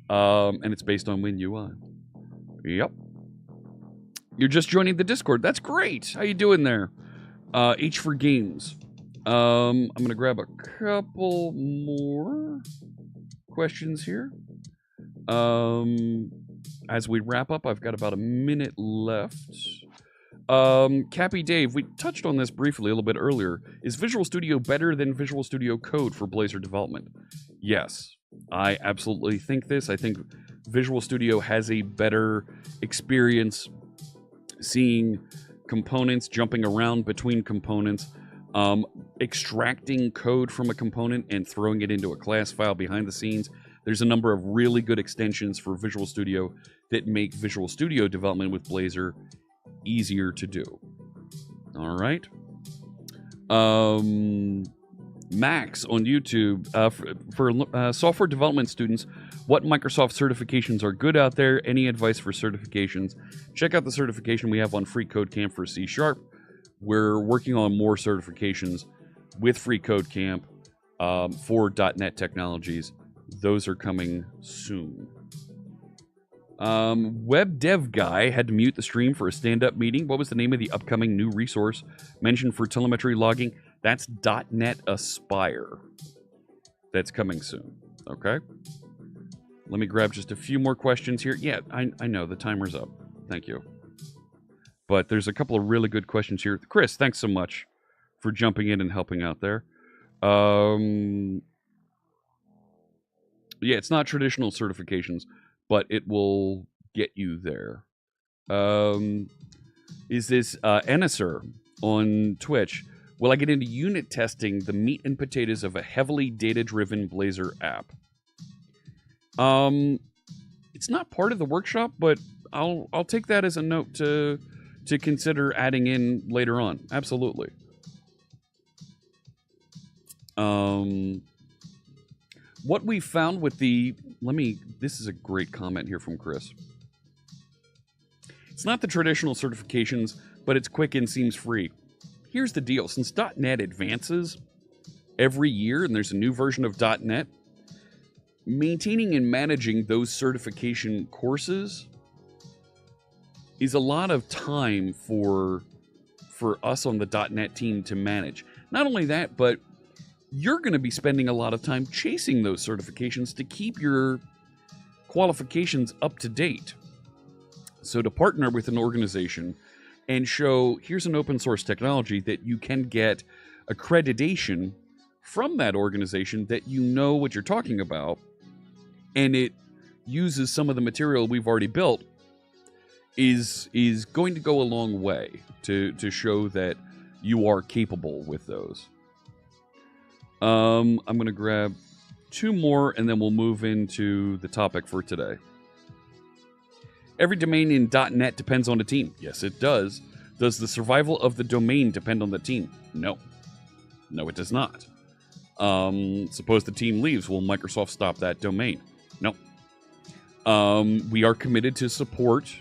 And it's based on WinUI. Yep. You're just joining the Discord. That's great. How you doing there? H for Games. I'm going to grab a couple more questions here. As we wrap up, I've got about a minute left. Cappy Dave, we touched on this briefly a little bit earlier. Is Visual Studio better than Visual Studio Code for Blazor development? Yes, I absolutely think this. I think Visual Studio has a better experience seeing components, jumping around between components, extracting code from a component and throwing it into a class file behind the scenes. There's a number of really good extensions for Visual Studio that make Visual Studio development with Blazor easier to do. All right. Max on YouTube, for software development students, what Microsoft certifications are good out there? Any advice for certifications? Check out the certification we have on Free Code Camp for C#. We're working on more certifications with Free Code Camp for .NET technologies. Those are coming soon. Web Dev Guy had to mute the stream for a stand-up meeting. What was the name of the upcoming new resource mentioned for telemetry logging? That's NetAspire. That's coming soon. Okay. Let me grab just a few more questions here. Yeah, I know the timer's up. Thank you. But there's a couple of really good questions here. Chris, thanks so much for jumping in and helping out there. Yeah, it's not traditional certifications, but it will get you there. Is this Enisir on Twitch? Will I get into unit testing the meat and potatoes of a heavily data-driven Blazor app? It's not part of the workshop, but I'll take that as a note to consider adding in later on. Absolutely. What we found with the... This is a great comment here from Chris. It's not the traditional certifications, but it's quick and seems free. Here's the deal. Since .NET advances every year and there's a new version of .NET, maintaining and managing those certification courses is a lot of time for us on the .NET team to manage. Not only that, but you're going to be spending a lot of time chasing those certifications to keep your qualifications up to date. So to partner with an organization and show, here's an open source technology that you can get accreditation from that organization that you know what you're talking about, and it uses some of the material we've already built, is going to go a long way to show that you are capable with those. I'm going to grab two more, and then we'll move into the topic for today. Every domain in .NET depends on the team. Yes, it does. Does the survival of the domain depend on the team? No. No, it does not. Suppose the team leaves. Will Microsoft stop that domain? No. We are committed to support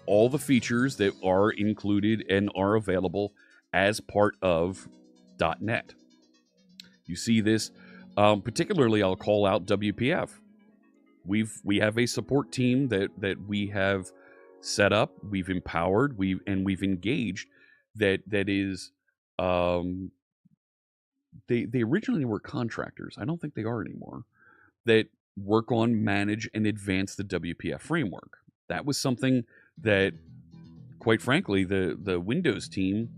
all the features that are included and are available as part of .NET. You see this, particularly I'll call out WPF. We have a support team that we have set up, we've empowered, we've engaged that is they originally were contractors. I don't think they are anymore. That work on, manage, and advance the WPF framework. That was something that, quite frankly, the Windows team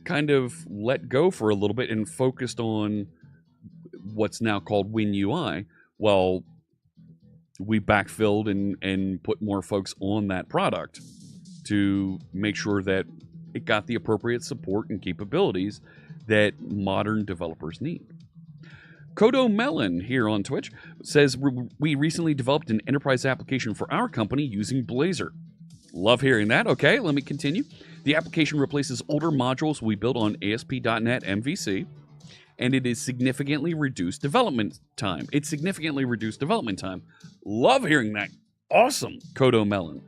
kind of let go for a little bit and focused on what's now called WinUI. Well, we backfilled and put more folks on that product to make sure that it got the appropriate support and capabilities that modern developers need. Kodo Melon here on Twitch says, we recently developed an enterprise application for our company using Blazor. Love hearing that. Okay, let me continue. The application replaces older modules we built on ASP.NET MVC, and it is significantly reduced development time. Love hearing that. Awesome, Kodo Melon.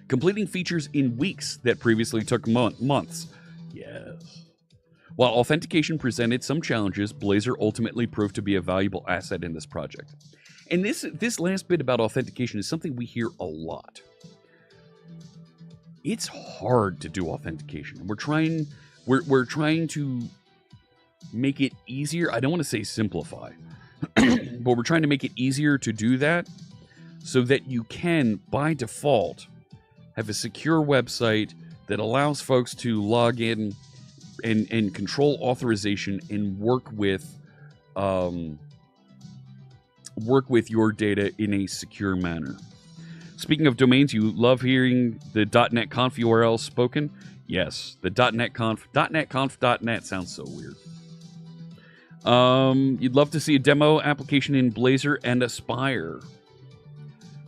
Completing features in weeks that previously took months. Yes. While authentication presented some challenges, Blazor ultimately proved to be a valuable asset in this project. And this last bit about authentication is something we hear a lot. It's hard to do authentication. We're trying to make it easier. I don't want to say simplify, but we're trying to make it easier to do that so that you can, by default, have a secure website that allows folks to log in and control authorization and work with your data in a secure manner. Speaking of domains, you love hearing the .NET Conf URL spoken? Yes, the .NET Conf. .NET sounds so weird. You'd love to see a demo application in Blazor and Aspire.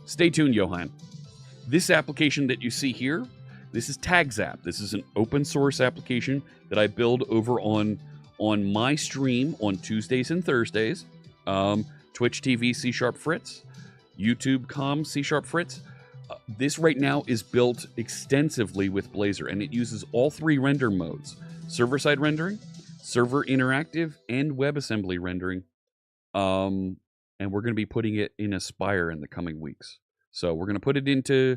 Stay tuned, Johan. This application that you see here, this is TagsApp. This is an open source application that I build over on my stream on Tuesdays and Thursdays. Twitch TV CSharpFritz, YouTube.com CSharpFritz. This right now is built extensively with Blazor, and it uses all three render modes: server-side rendering, server interactive, and WebAssembly rendering. And we're going to be putting it in Aspire in the coming weeks. So we're going to put it into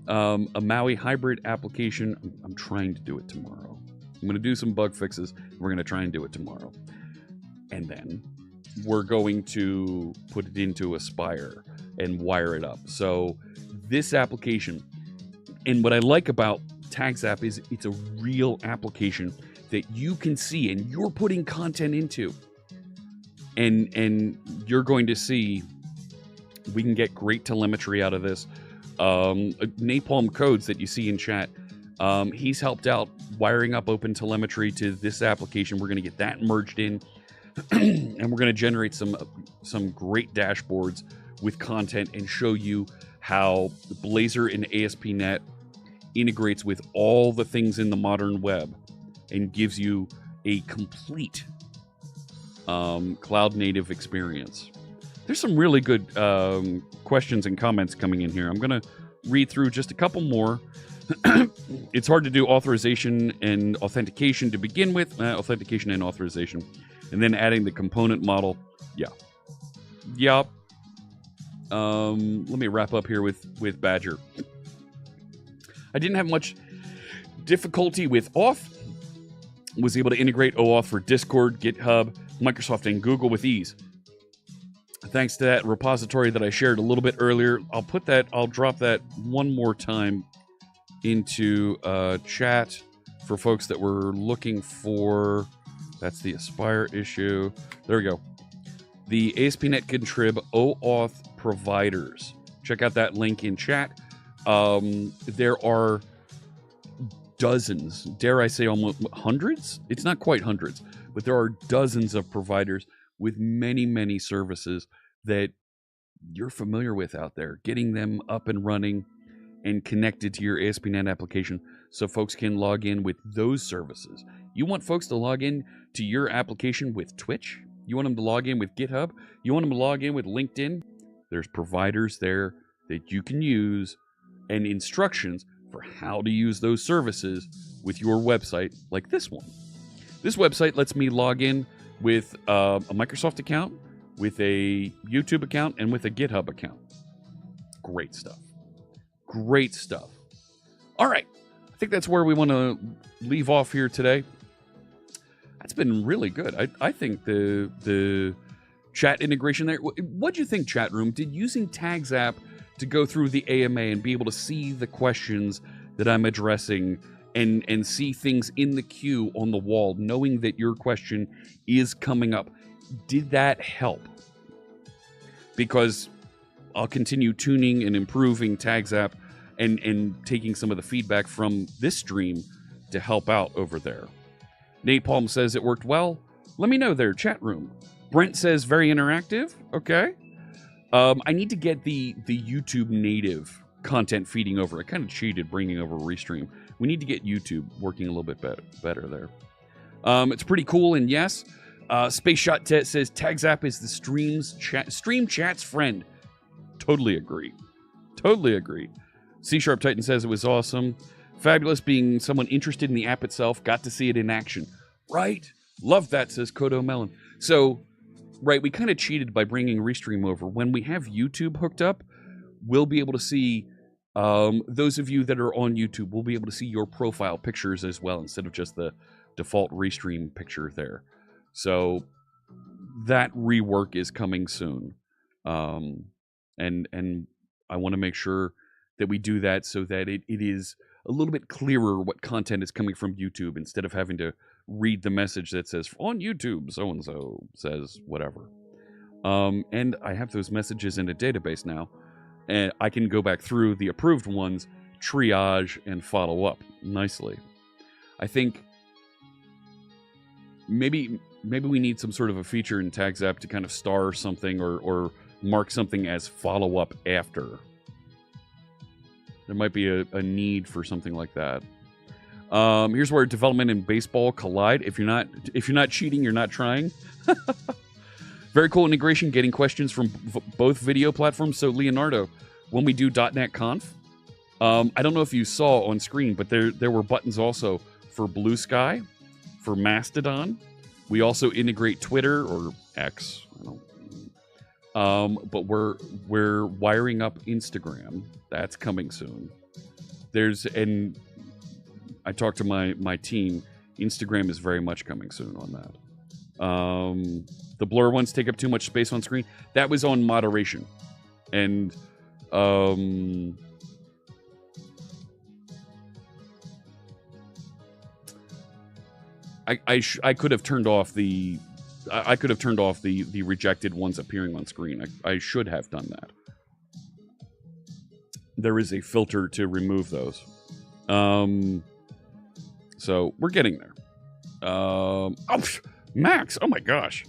a Maui hybrid application. I'm trying to do it tomorrow. I'm going to do some bug fixes. We're going to try and do it tomorrow. And then we're going to put it into Aspire and wire it up. So this application, and what I like about TagsApp is it's a real application that you can see and you're putting content into. And you're going to see we can get great telemetry out of this. Napalm Codes that you see in chat, he's helped out wiring up open telemetry to this application. We're going to get that merged in. And we're going to generate some great dashboards with content and show you how Blazor and ASP.NET integrates with all the things in the modern web and gives you a complete cloud native experience. There's some really good questions and comments coming in here. I'm going to read through just a couple more. It's hard to do authorization and authentication to begin with. Authentication and authorization. And then adding the component model. Yeah. Yup. Let me wrap up here with Badger. I didn't have much difficulty with auth. Was able to integrate OAuth for Discord, GitHub, Microsoft, and Google with ease. Thanks to that repository that I shared a little bit earlier. I'll drop that one more time into chat for folks that were looking for. That's the Aspire issue. There we go. The ASP.NET Contrib OAuth providers. Check out that link in chat. There are dozens, dare I say almost hundreds? It's not quite hundreds, but there are dozens of providers with many, many services that you're familiar with out there. Getting them up and running and connected to your ASP.NET application so folks can log in with those services. You want folks to log in to your application with Twitch? You want them to log in with GitHub? You want them to log in with LinkedIn? There's providers there that you can use and instructions for how to use those services with your website, like this one. This website lets me log in with a Microsoft account, with a YouTube account, and with a GitHub account. Great stuff. Great stuff. All right. I think that's where we want to leave off here today. That's been really good. I think the chat integration there. What do you think, chat room? Did using TagsApp to go through the AMA and be able to see the questions that I'm addressing and see things in the queue on the wall, knowing that your question is coming up, did that help? Because I'll continue tuning and improving TagsApp and taking some of the feedback from this stream to help out over there. Napalm says it worked well. Let me know there, chat room. Brent says very interactive. Okay. I need to get the YouTube native content feeding over. I kind of cheated bringing over Restream. We need to get YouTube working a little bit better there. It's pretty cool, and yes, Space Shot says TagsApp is the stream chat's friend. Totally agree. Totally agree. C# Titan says it was awesome. Fabulous being someone interested in the app itself. Got to see it in action. Right? Love that, says Kodo Melon. So, right, we kind of cheated by bringing Restream over. When we have YouTube hooked up, we'll be able to see, those of you that are on YouTube, we'll be able to see your profile pictures as well, instead of just the default Restream picture there. So, that rework is coming soon. And I want to make sure that we do that so that it is a little bit clearer what content is coming from YouTube, instead of having to read the message that says, on YouTube, so-and-so says whatever. And I have those messages in a database now, and I can go back through the approved ones, triage, and follow up nicely. I think maybe we need some sort of a feature in TagsApp to kind of star something or mark something as follow-up after. There might be a need for something like that. Here's where development and baseball collide. If you're not cheating, you're not trying. Very cool integration, getting questions from both video platforms. So Leonardo, when we do .NET Conf, I don't know if you saw on screen, but there were buttons also for Blue Sky, for Mastodon. We also integrate Twitter or X. I don't. But we're wiring up Instagram. That's coming soon. And I talked to my team. Instagram is very much coming soon on that. The blur ones take up too much space on screen. That was on moderation, and I could have turned off the rejected ones appearing on screen. I should have done that. There is a filter to remove those. So we're getting there. Oh, Max! Oh my gosh!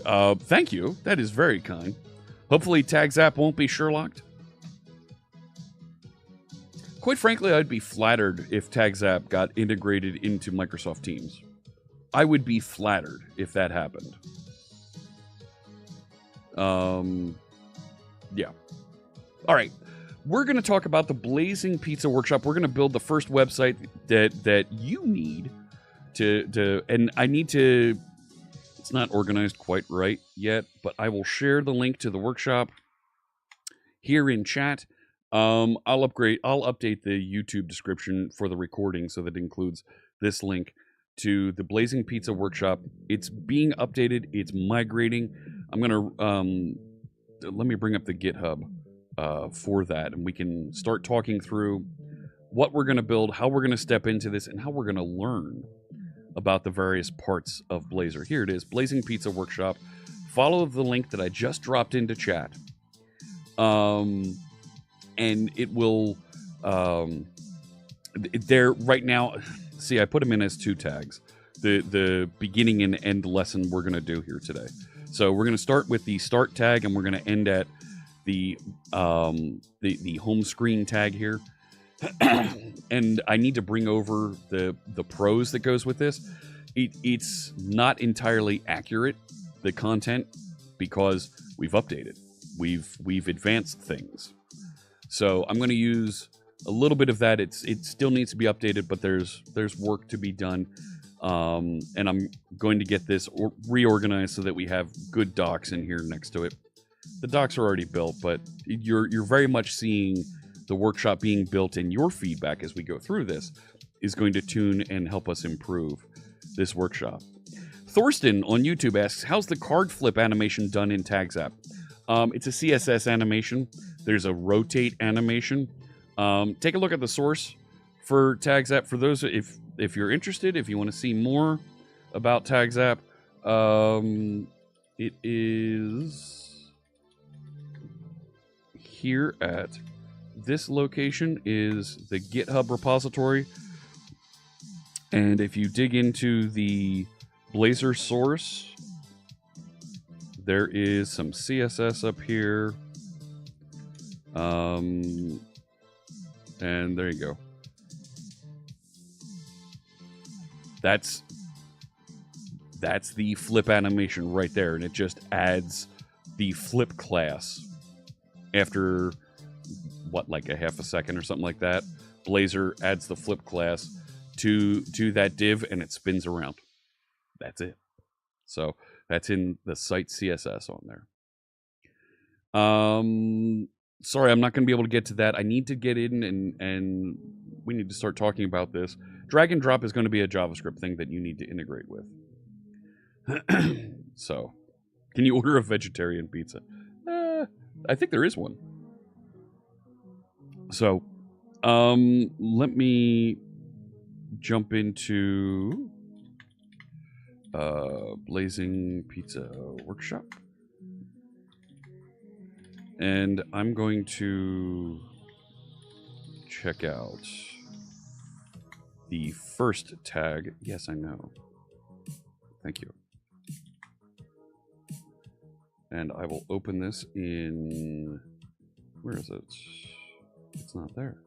Thank you. That is very kind. Hopefully, TagsApp won't be Sherlocked. Quite frankly, I'd be flattered if TagsApp got integrated into Microsoft Teams. I would be flattered if that happened. Yeah. All right. We're going to talk about the Blazing Pizza Workshop. We're going to build the first website that you need to and I need to. It's not organized quite right yet, but I will share the link to the workshop here in chat. I'll update the YouTube description for the recording so that it includes this link to the Blazing Pizza Workshop. It's being updated. It's migrating. I'm going to let me bring up the GitHub for that, and we can start talking through what we're going to build, how we're going to step into this, and how we're going to learn about the various parts of Blazor. Here it is, Blazing Pizza Workshop. Follow the link that I just dropped into chat. And it will, there right now, see, I put them in as 2 tags. The beginning and end lesson we're going to do here today. So we're going to start with the start tag, and we're going to end at the home screen tag here. And I need to bring over the prose that goes with this. It's not entirely accurate, the content, because we've updated. We've advanced things. So I'm going to use a little bit of that. It still needs to be updated, but there's work to be done. And I'm going to get this reorganized so that we have good docs in here next to it. The docs are already built, but you're very much seeing the workshop being built, and your feedback as we go through this is going to tune and help us improve this workshop. Thorsten on YouTube asks, how's the card flip animation done in TagsApp? It's a CSS animation. There's a rotate animation. Take a look at the source for TagsApp. For those, if you're interested, if you want to see more about TagsApp, it is here at this location is the GitHub repository. And if you dig into the Blazor source, there is some CSS up here. And there you go. That's the flip animation right there, and it just adds the flip class after what, like a half a second or something like that. Blazor adds the flip class to that div, and it spins around. That's it. So that's in the site CSS on there. Sorry, I'm not going to be able to get to that. I need to get in and we need to start talking about this. Drag and drop is going to be a JavaScript thing that you need to integrate with. So, can you order a vegetarian pizza? I think there is one. So, let me jump into Blazing Pizza Workshop. And I'm going to check out the first tag. Yes, I know. Thank you. And I will open this in... Where is it? It's not there.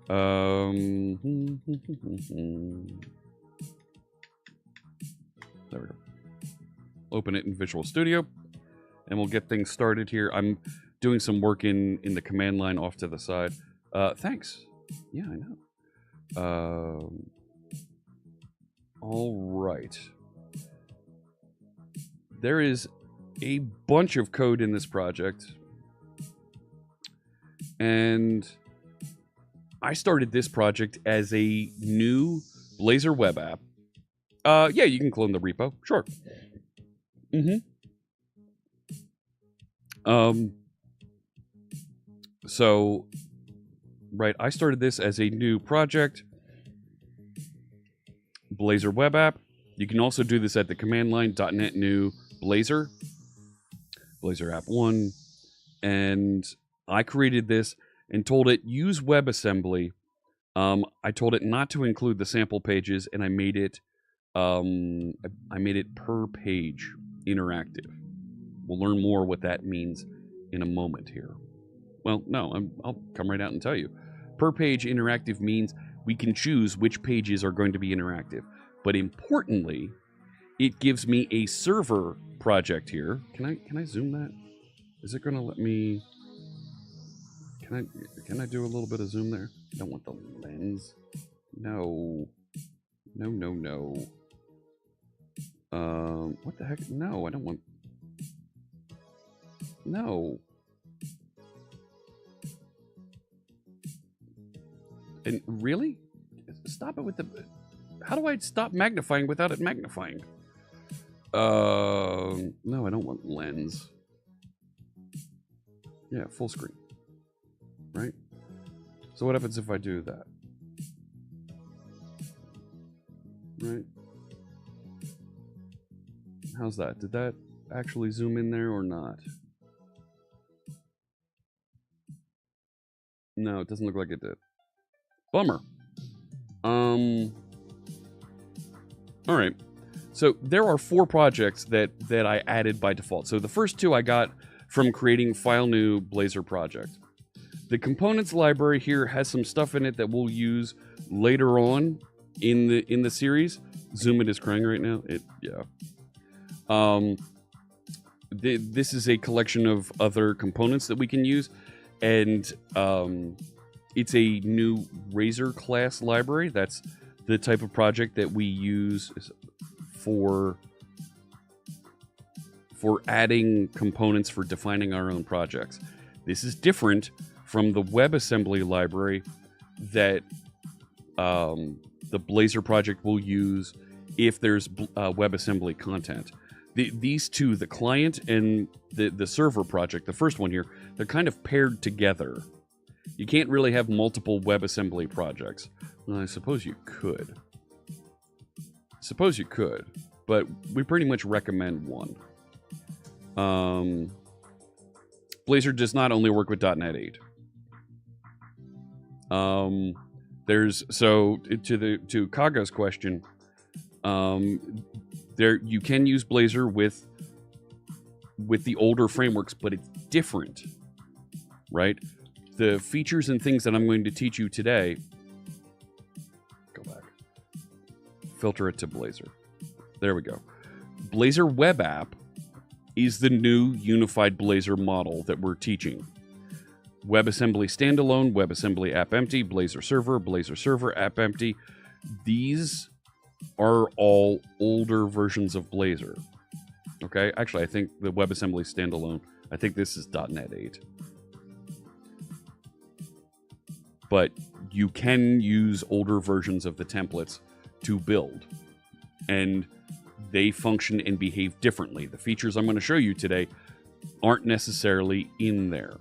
There we go. Open it in Visual Studio. And we'll get things started here. I'm doing some work in the command line off to the side. Thanks. Yeah, I know. All right. There is a bunch of code in this project. And I started this project as a new Blazor web app. Yeah, you can clone the repo. Sure. So, right, I started this as a new project, Blazor web app. You can also do this at the command line, .NET new Blazor, Blazor app 1, and I created this and told it use WebAssembly. I told it not to include the sample pages, and I made it per page interactive. We'll learn more what that means in a moment here. Well, no, I'll come right out and tell you. Per page interactive means we can choose which pages are going to be interactive. But importantly, it gives me a server project here. Can I zoom that? Is it going to let me? Can I do a little bit of zoom there? I don't want the lens. No. What the heck? No, I don't want. No. And really? Stop it with the... How do I stop magnifying without it magnifying? No, I don't want lens. Yeah, full screen. Right? So what happens if I do that? Right? How's that? Did that actually zoom in there or not? No, it doesn't look like it did. Bummer. All right. So there are 4 projects that I added by default. So the first 2 I got from creating file new Blazor project. The components library here has some stuff in it that we'll use later on in the series. Zoom it is crying right now. This is a collection of other components that we can use, and it's a new Razor class library. That's the type of project that we use for adding components for defining our own projects. This is different from the WebAssembly library that the Blazor project will use if there's WebAssembly content. These two, the client and the server project, the first one here, they're kind of paired together. You can't really have multiple WebAssembly projects. Well, I suppose you could. But we pretty much recommend one. Blazor does not only work with .NET 8. To Kaga's question, you can use Blazor with the older frameworks, but it's different. right? The features and things that I'm going to teach you today, go back, filter it to Blazor. There we go. Blazor Web App is the new unified Blazor model that we're teaching. WebAssembly Standalone, WebAssembly App Empty, Blazor Server App Empty. These are all older versions of Blazor. Okay, actually, I think the WebAssembly Standalone, I think this is .NET 8. But you can use older versions of the templates to build. And they function and behave differently. The features I'm going to show you today aren't necessarily in there.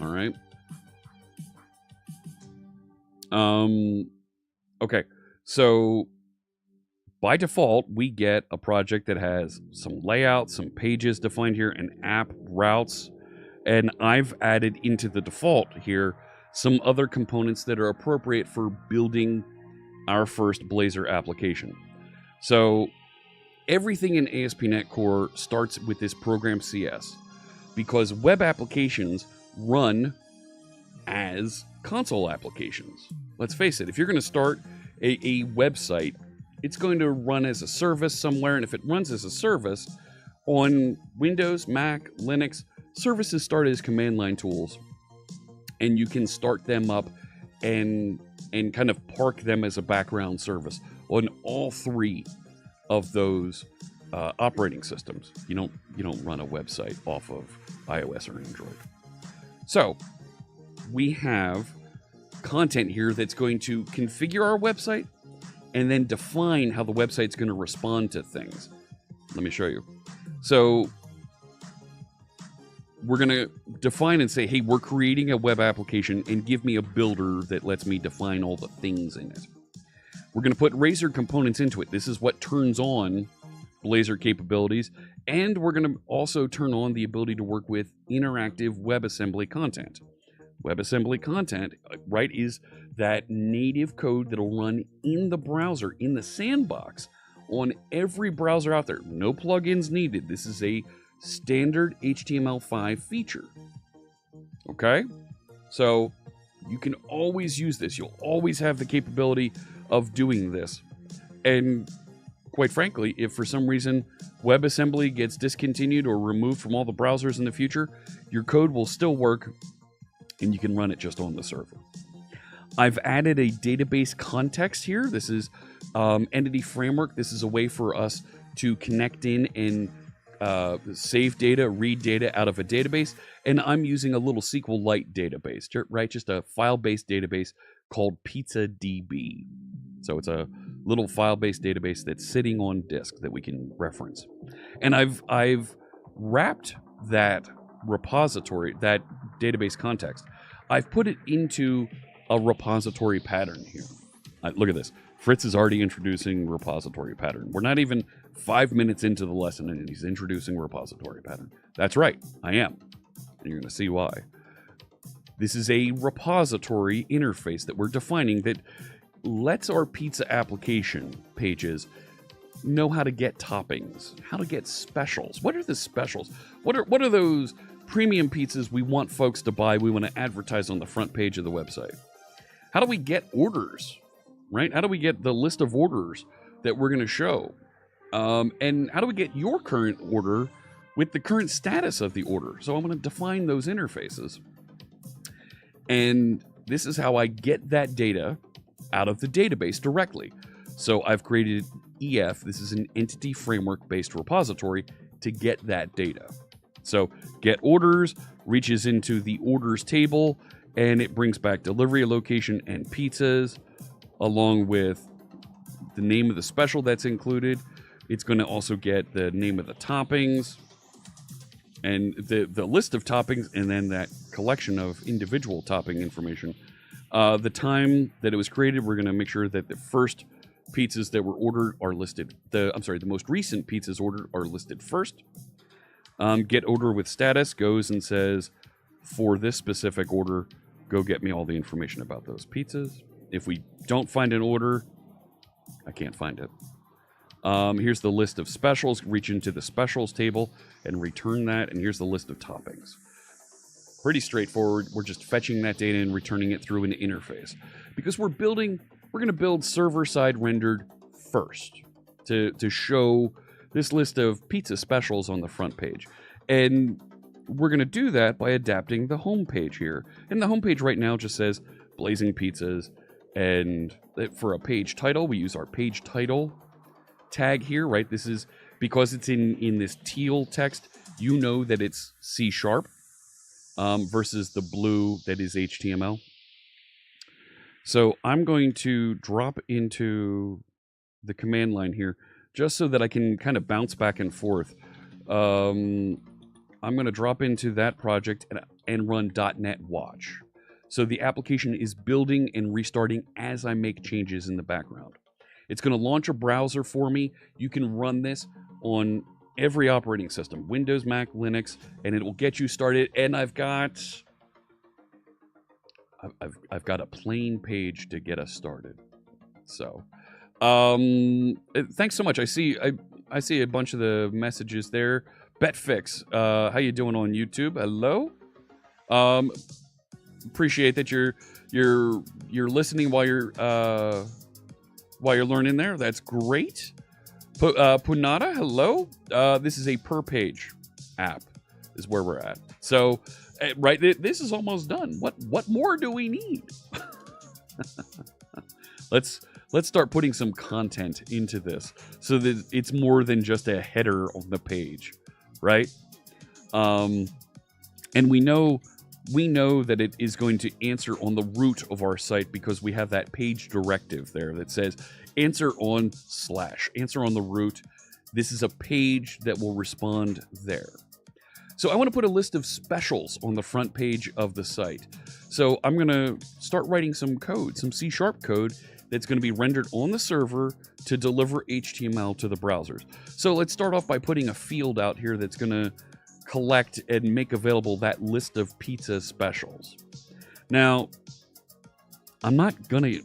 All right. Okay. So by default, we get a project that has some layout, some pages defined here, and app routes. And I've added into the default here some other components that are appropriate for building our first Blazor application. So everything in ASP.NET Core starts with this program CS, because web applications run as console applications. Let's face it, if you're going to start a website, it's going to run as a service somewhere, and if it runs as a service on Windows, Mac, Linux, services start as command line tools, and you can start them up and kind of park them as a background service on all three of those operating systems. You don't run a website off of iOS or Android. So we have content here that's going to configure our website and then define how the website's going to respond to things. Let me show you. So we're going to define and say, hey, we're creating a web application, and give me a builder that lets me define all the things in it. We're going to put Razor components into it. This is what turns on Blazor capabilities, and we're going to also turn on the ability to work with interactive WebAssembly content. WebAssembly content, right, is that native code that'll run in the browser, in the sandbox, on every browser out there. No plugins needed. This is a standard HTML5 feature. Okay? So you can always use this. You'll always have the capability of doing this. And quite frankly, if for some reason WebAssembly gets discontinued or removed from all the browsers in the future, your code will still work and you can run it just on the server. I've added a database context here. This is Entity Framework. This is a way for us to connect in and save data, read data out of a database. And I'm using a little SQLite database, right? Just a file-based database called PizzaDB. So it's a little file-based database that's sitting on disk that we can reference. And I've wrapped that repository, that database context, I've put it into a repository pattern here. Look at this. Fritz is already introducing repository pattern. We're not even 5 minutes into the lesson and he's introducing repository pattern. That's right, I am. And you're going to see why. This is a repository interface that we're defining that lets our pizza application pages know how to get toppings, how to get specials. What are the specials? What are those premium pizzas we want folks to buy, we want to advertise on the front page of the website? How do we get orders, right? How do we get the list of orders that we're going to show? And how do we get your current order with the current status of the order? So I'm going to define those interfaces. And this is how I get that data out of the database directly. So I've created EF. This is an entity framework-based repository to get that data. So get orders reaches into the orders table, and it brings back delivery location and pizzas, along with the name of the special that's included. It's going to also get the name of the toppings and the list of toppings, and then that collection of individual topping information. The time that it was created, we're going to make sure that the first pizzas that were ordered are listed. The most recent pizzas ordered are listed first. Get order with status goes and says, for this specific order, go get me all the information about those pizzas. If we don't find an order, I can't find it. Here's the list of specials. Reach into the specials table and return that. And here's the list of toppings. Pretty straightforward. We're just fetching that data and returning it through an interface. Because we're going to build server-side rendered first to show this list of pizza specials on the front page. And we're going to do that by adapting the home page here. And the home page right now just says Blazing Pizzas. And for a page title, we use our page title tag here, right? This is because it's in this teal text, you know that it's C# versus the blue that is HTML. So I'm going to drop into the command line here just so that I can kind of bounce back and forth. I'm going to drop into that project and run .NET watch. So the application is building and restarting as I make changes in the background. It's going to launch a browser for me. You can run this on every operating system, Windows, Mac, Linux, and it will get you started. And I've got a plain page to get us started. So, thanks so much. I see a bunch of the messages there. Betfix, how you doing on YouTube? Hello. Appreciate that you're listening while you're learning there. That's great. Punata, hello. This is a per page app is where we're at. So, right, this is almost done. What more do we need? Let's start putting some content into this so that it's more than just a header on the page, right? And we know that it is going to answer on the root of our site because we have that page directive there that says answer on the root. This is a page that will respond there. So I want to put a list of specials on the front page of the site. So I'm going to start writing some code, some C# code that's going to be rendered on the server to deliver HTML to the browsers. So let's start off by putting a field out here that's going to collect and make available that list of pizza specials. Now, I'm not going to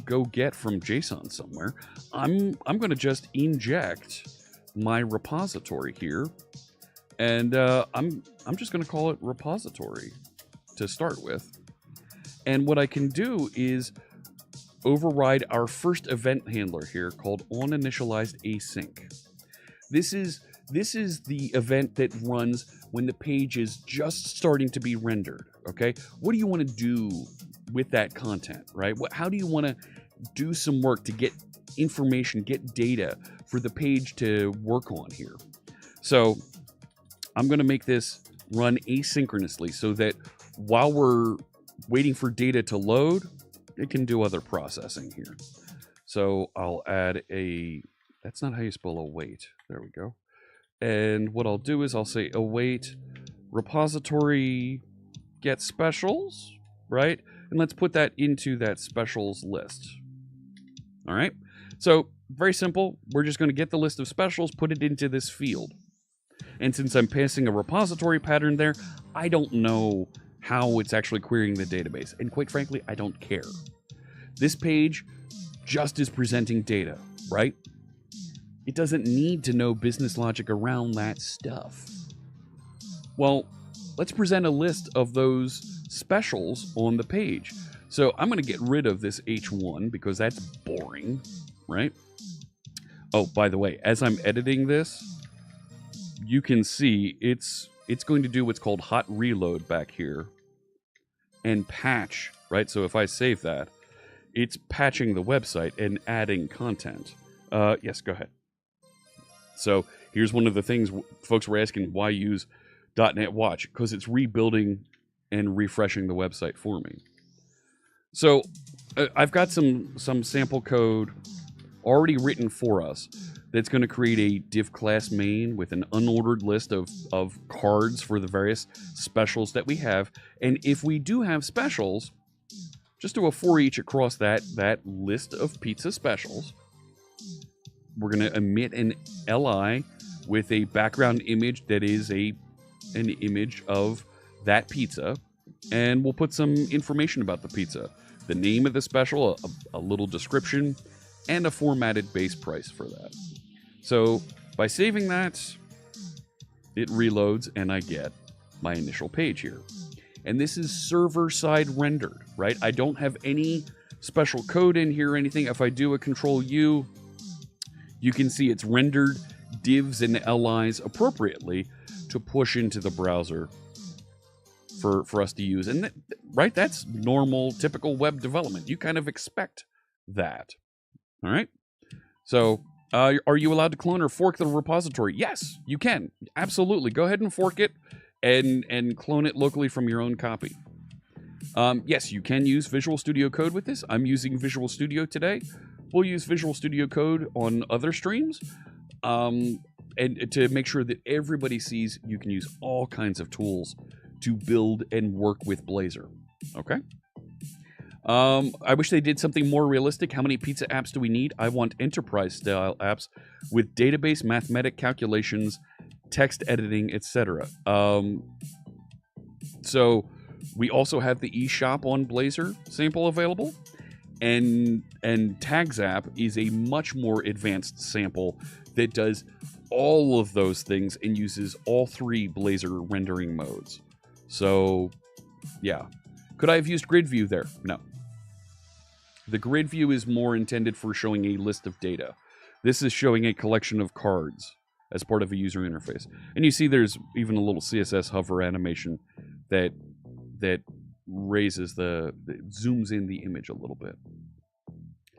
go get from JSON somewhere. I'm going to just inject my repository here, and I'm just going to call it repository to start with. And what I can do is override our first event handler here called onInitialized async. This is the event that runs when the page is just starting to be rendered, okay? What do you want to do with that content, right? How do you want to do some work to get information, get data for the page to work on here? So I'm going to make this run asynchronously so that while we're waiting for data to load, it can do other processing here. So I'll add that's not how you spell await. There we go. And what I'll do is I'll say await repository get specials, right? And let's put that into that specials list. All right. So very simple. We're just going to get the list of specials, put it into this field. And since I'm passing a repository pattern there, I don't know how it's actually querying the database. And quite frankly, I don't care. This page just is presenting data, right? It doesn't need to know business logic around that stuff. Well, let's present a list of those specials on the page. So I'm going to get rid of this H1 because that's boring, right? Oh, by the way, as I'm editing this, you can see it's going to do what's called hot reload back here and patch, right? So if I save that, it's patching the website and adding content. Yes, go ahead. So here's one of the things folks were asking, why use .NET Watch? Because it's rebuilding and refreshing the website for me. So I've got some sample code already written for us that's going to create a div class main with an unordered list of cards for the various specials that we have. And if we do have specials, just do a for each across that list of pizza specials. We're going to emit an LI with a background image that is an image of that pizza. And we'll put some information about the pizza. The name of the special, a little description, and a formatted base price for that. So by saving that, it reloads and I get my initial page here. And this is server-side rendered, right? I don't have any special code in here or anything. If I do a Control-U, you can see it's rendered divs and LIs appropriately to push into the browser for us to use. And right, that's normal, typical web development. You kind of expect that. All right? So, are you allowed to clone or fork the repository? Yes, you can. Absolutely. Go ahead and fork it and clone it locally from your own copy. Yes, you can use Visual Studio Code with this. I'm using Visual Studio today. We'll use Visual Studio Code on other streams. And to make sure that everybody sees you can use all kinds of tools to build and work with Blazor. Okay? I wish they did something more realistic. How many pizza apps do we need? I want enterprise-style apps with database, mathematic calculations, text editing, etc. So we also have the eShop on Blazor sample available. And Tags app is a much more advanced sample that does all of those things and uses all 3 Blazor rendering modes. So, yeah. Could I have used grid view there? No. The grid view is more intended for showing a list of data. This is showing a collection of cards as part of a user interface. And you see there's even a little CSS hover animation that raises zooms in the image a little bit.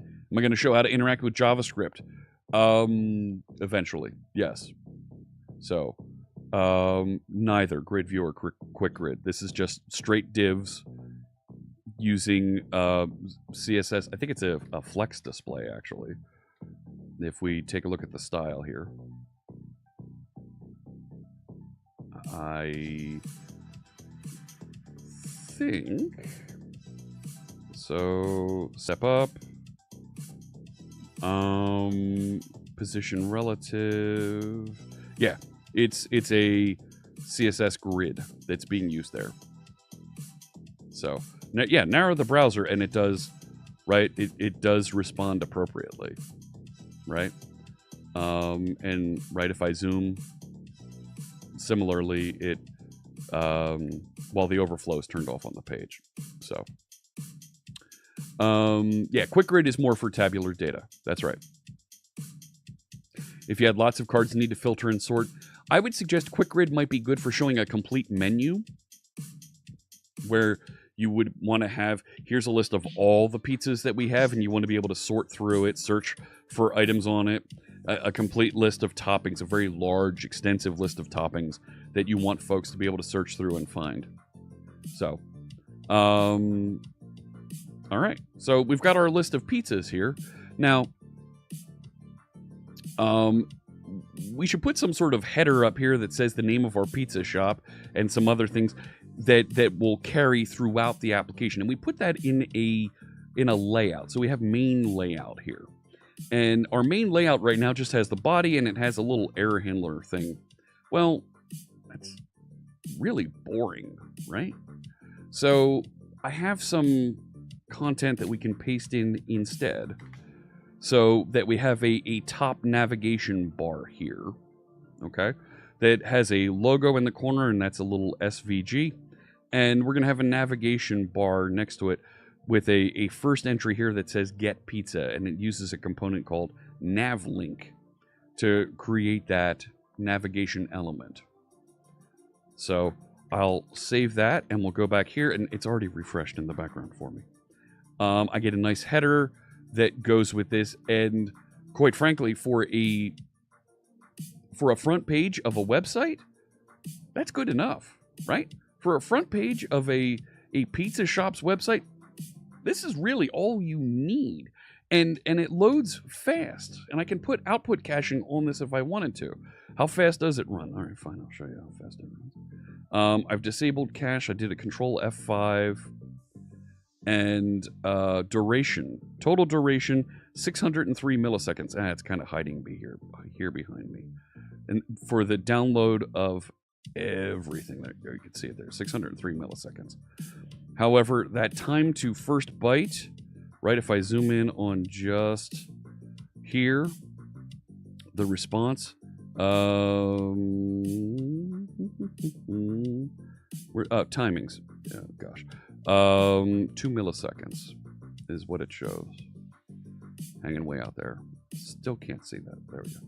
Am I going to show how to interact with JavaScript? Eventually, yes. So, neither grid view or quick grid. This is just straight divs using CSS. I think it's a flex display, actually. If we take a look at the style here. I think so. Step up. Position relative. Yeah, it's a CSS grid that's being used there. So yeah, narrow the browser and it does, right? It does respond appropriately, right? And right, if I zoom, similarly, it while the overflow is turned off on the page. So yeah, quick grid is more for tabular data. That's right. If you had lots of cards and need to filter and sort, I would suggest quick grid might be good for showing a complete menu where you would want to have, here's a list of all the pizzas that we have, and you want to be able to sort through it, search for items on it, a complete list of toppings, a very large, extensive list of toppings that you want folks to be able to search through and find. So, all right. So we've got our list of pizzas here. Now, we should put some sort of header up here that says the name of our pizza shop and some other things that will carry throughout the application. And we put that in a layout. So we have main layout here. And our main layout right now just has the body and it has a little error handler thing. Well, that's really boring, right? So I have some content that we can paste in instead. So that we have a top navigation bar here, okay, that has a logo in the corner, and that's a little SVG. And we're going to have a navigation bar next to it with a first entry here that says Get Pizza, and it uses a component called navlink to create that navigation element. So I'll save that, and we'll go back here, and it's already refreshed in the background for me. I get a nice header that goes with this, and quite frankly, for a front page of a website, that's good enough, right? For a front page of a pizza shop's website, this is really all you need. And it loads fast, and I can put output caching on this if I wanted to. How fast does it run? All right, fine, I'll show you how fast it runs. I've disabled cache. I did a Control F5. And duration, total duration, 603 milliseconds. It's kind of hiding here behind me. And for the download of everything, there you can see it there, 603 milliseconds. However, that time to first byte, right, if I zoom in on just here, the response, timings. Yeah, gosh. 2 milliseconds is what it shows. Hanging way out there. Still can't see that. There we go.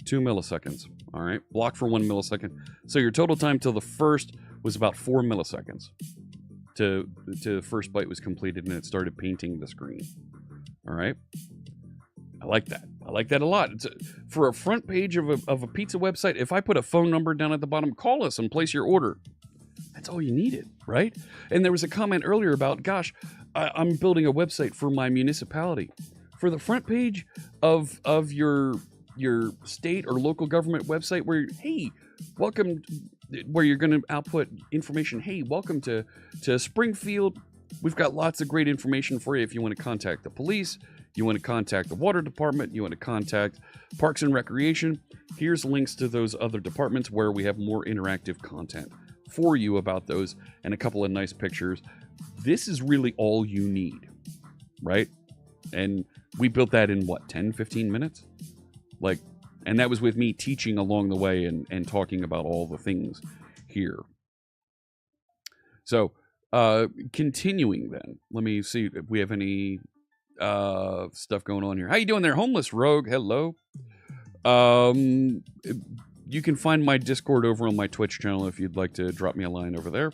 2 milliseconds. All right. Blocked for 1 millisecond. So your total time till the first was about 4 milliseconds. To the first byte was completed and it started painting the screen. All right. I like that. I like that a lot. For a front page of a pizza website, if I put a phone number down at the bottom, call us and place your order. That's all you needed, right? And there was a comment earlier about, gosh, I'm building a website for my municipality. For the front page of your state or local government website where, hey, welcome, where you're going to output information. Hey, welcome to Springfield. We've got lots of great information for you if you want to contact the police, you want to contact the water department, you want to contact Parks and Recreation. Here's links to those other departments where we have more interactive content for you about those and a couple of nice pictures. This is really all you need, right? And we built that in what, 10, 15 minutes? Like, and that was with me teaching along the way and talking about all the things here. So, continuing then, let me see if we have any stuff going on here. How you doing there, Homeless Rogue? Hello. You can find my Discord over on my Twitch channel if you'd like to drop me a line over there.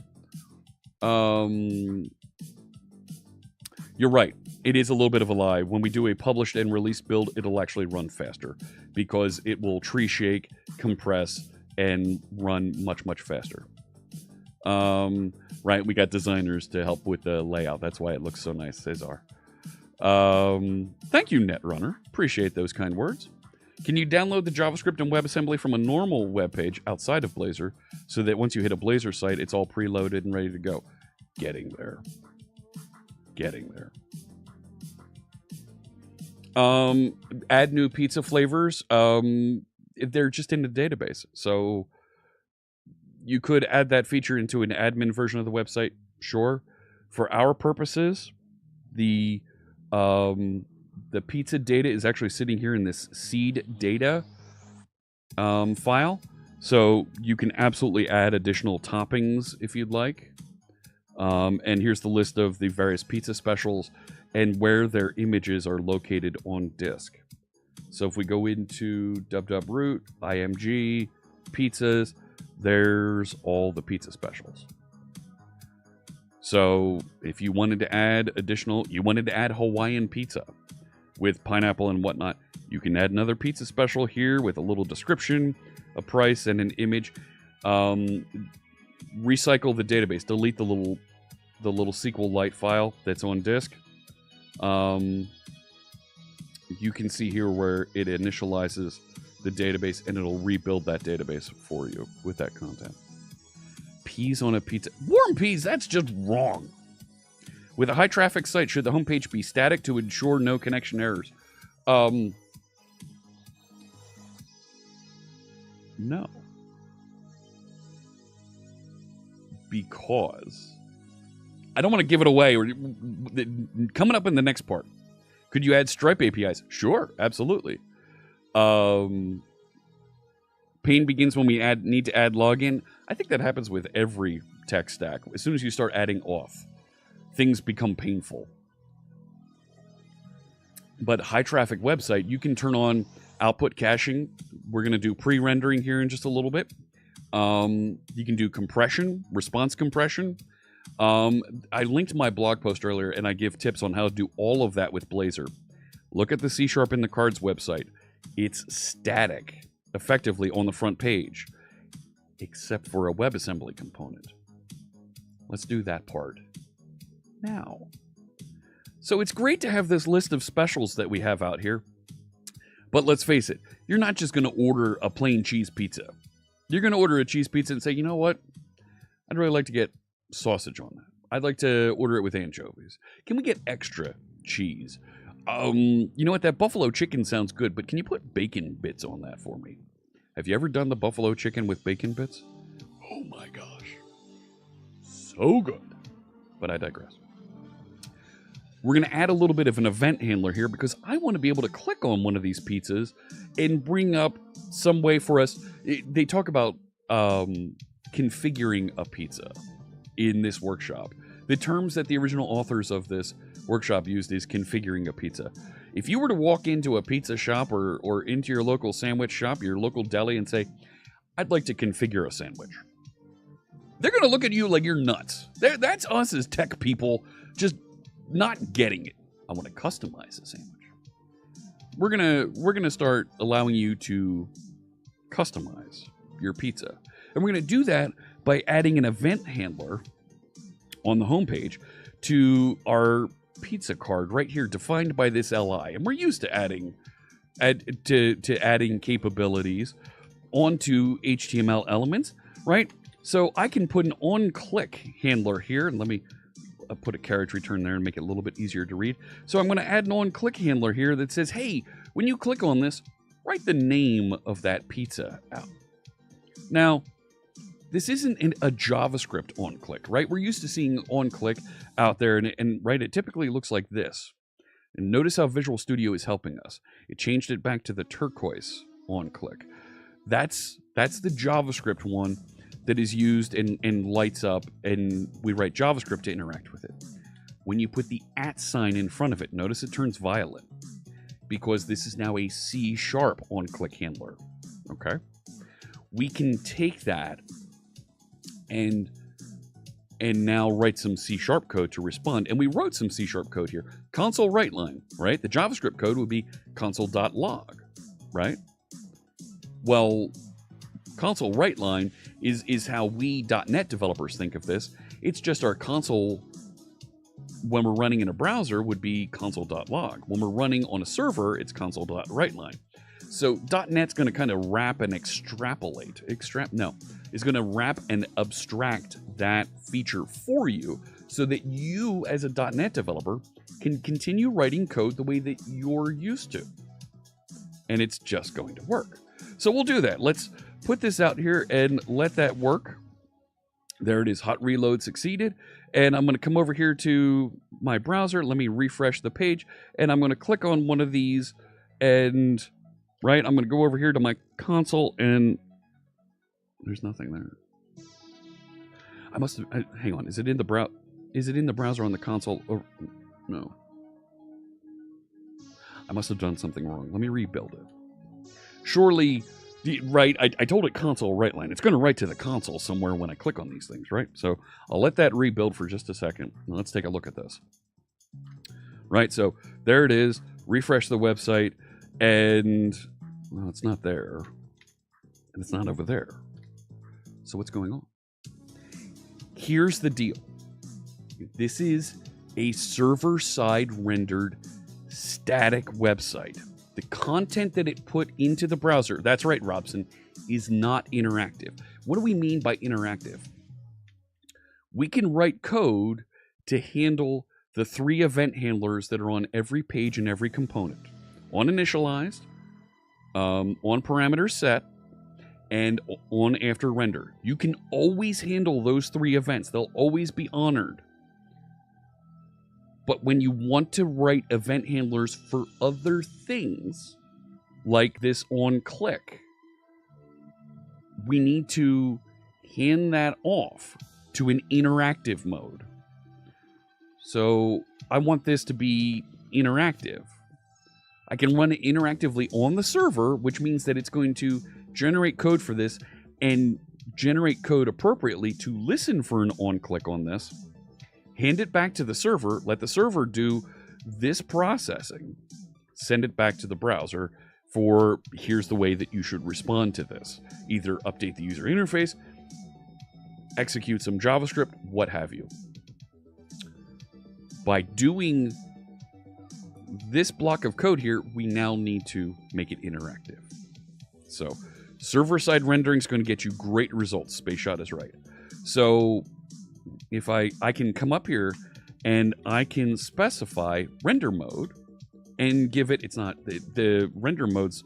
You're right. It is a little bit of a lie. When we do a published and released build, it'll actually run faster because it will tree shake, compress, and run much, much faster. Right, we got designers to help with the layout. That's why it looks so nice, Cesar. Thank you, Netrunner. Appreciate those kind words. Can you download the JavaScript and WebAssembly from a normal web page outside of Blazor so that once you hit a Blazor site, it's all preloaded and ready to go? Getting there. Getting there. Add new pizza flavors. They're just in the database. So you could add that feature into an admin version of the website. Sure. For our purposes, the pizza data is actually sitting here in this seed data file. So you can absolutely add additional toppings if you'd like. And here's the list of the various pizza specials and where their images are located on disk. So if we go into root, img, pizzas, there's all the pizza specials. So if you wanted to add you wanted to add Hawaiian pizza with pineapple and whatnot, you can add another pizza special here with a little description, a price, and an image. Recycle the database. Delete the little SQLite file that's on disk. You can see here where it initializes the database and it'll rebuild that database for you with that content. Peas on a pizza. Warm peas, that's just wrong. With a high traffic site, should the homepage be static to ensure no connection errors? No. Because I don't want to give it away. Or coming up in the next part, could you add Stripe APIs? Sure, absolutely. Pain begins when we need to add login. I think that happens with every tech stack. As soon as you start adding auth, things become painful. But high traffic website, you can turn on output caching. We're going to do pre-rendering here in just a little bit. You can do compression, response compression. I linked my blog post earlier, and I give tips on how to do all of that with Blazor. Look at the C# in the cards website. It's static, effectively, on the front page, except for a WebAssembly component. Let's do that part now. So it's great to have this list of specials that we have out here, but let's face it, you're not just going to order a plain cheese pizza. You're going to order a cheese pizza and say, you know what? I'd really like to get sausage on that. I'd like to order it with anchovies. Can we get extra cheese? You know what? That buffalo chicken sounds good, but can you put bacon bits on that for me? Have you ever done the buffalo chicken with bacon bits? Oh my gosh. So good. But I digress. We're going to add a little bit of an event handler here because I want to be able to click on one of these pizzas and bring up some way for us. They talk about configuring a pizza. in this workshop. The terms that the original authors of this workshop used is configuring a pizza. If you were to walk into a pizza shop or into your local sandwich shop, your local deli, and say, I'd like to configure a sandwich, they're going to look at you like you're nuts. That's us as tech people just not getting it. I want to customize a sandwich. We're gonna start allowing you to customize your pizza. And we're going to do that by adding an event handler on the homepage to our pizza card right here, defined by this LI. And we're used to adding capabilities onto HTML elements, right? So I can put an on-click handler here, and let me put a carriage return there and make it a little bit easier to read. So I'm going to add an on-click handler here that says, hey, when you click on this, write the name of that pizza out. Now, this isn't a JavaScript on-click, right? We're used to seeing on-click out there, and right, it typically looks like this. And notice how Visual Studio is helping us. It changed it back to the turquoise on-click. That's the JavaScript one that is used and lights up, and we write JavaScript to interact with it. When you put the @ sign in front of it, notice it turns violet, because this is now a C# on-click handler, okay? We can take that and now write some C# code to respond, and we wrote some C# code here. Console write line, right? The JavaScript code would be console.log, right? Well, console write line is how we .NET developers think of this. It's just our console, when we're running in a browser, would be console.log. When we're running on a server, it's console.writeline. So .NET's going to kind of wrap and extrapolate. It's going to wrap and abstract that feature for you so that you, as a .NET developer, can continue writing code the way that you're used to. And it's just going to work. So we'll do that. Let's put this out here and let that work. There it is. Hot reload succeeded. And I'm going to come over here to my browser. Let me refresh the page. And I'm going to click on one of these. And, right, I'm going to go over here to my console. And there's nothing there. I must have... hang on. Is it in the browser on the console? Or, no. I must have done something wrong. Let me rebuild it. Surely... right, I told it console write line. It's going to write to the console somewhere when I click on these things, right? So I'll let that rebuild for just a second. Now let's take a look at this. Right, so there it is. Refresh the website, and well, it's not there, and it's not over there. So what's going on? Here's the deal. This is a server-side rendered static website. The content that it put into the browser, that's right, Robson, is not interactive. What do we mean by interactive? We can write code to handle the 3 event handlers that are on every page and every component. On initialized, on parameter set, and on after render. You can always handle those 3 events. They'll always be honored. But when you want to write event handlers for other things, like this on-click, we need to hand that off to an interactive mode. So I want this to be interactive. I can run it interactively on the server, which means that it's going to generate code for this and generate code appropriately to listen for an on-click on this. Hand it back to the server, let the server do this processing, send it back to the browser for here's the way that you should respond to this. Either update the user interface, execute some JavaScript, what have you. By doing this block of code here, we now need to make it interactive. So server-side rendering is going to get you great results. SpaceShot is right. So if I can come up here and I can specify render mode and give it, it's not, the render modes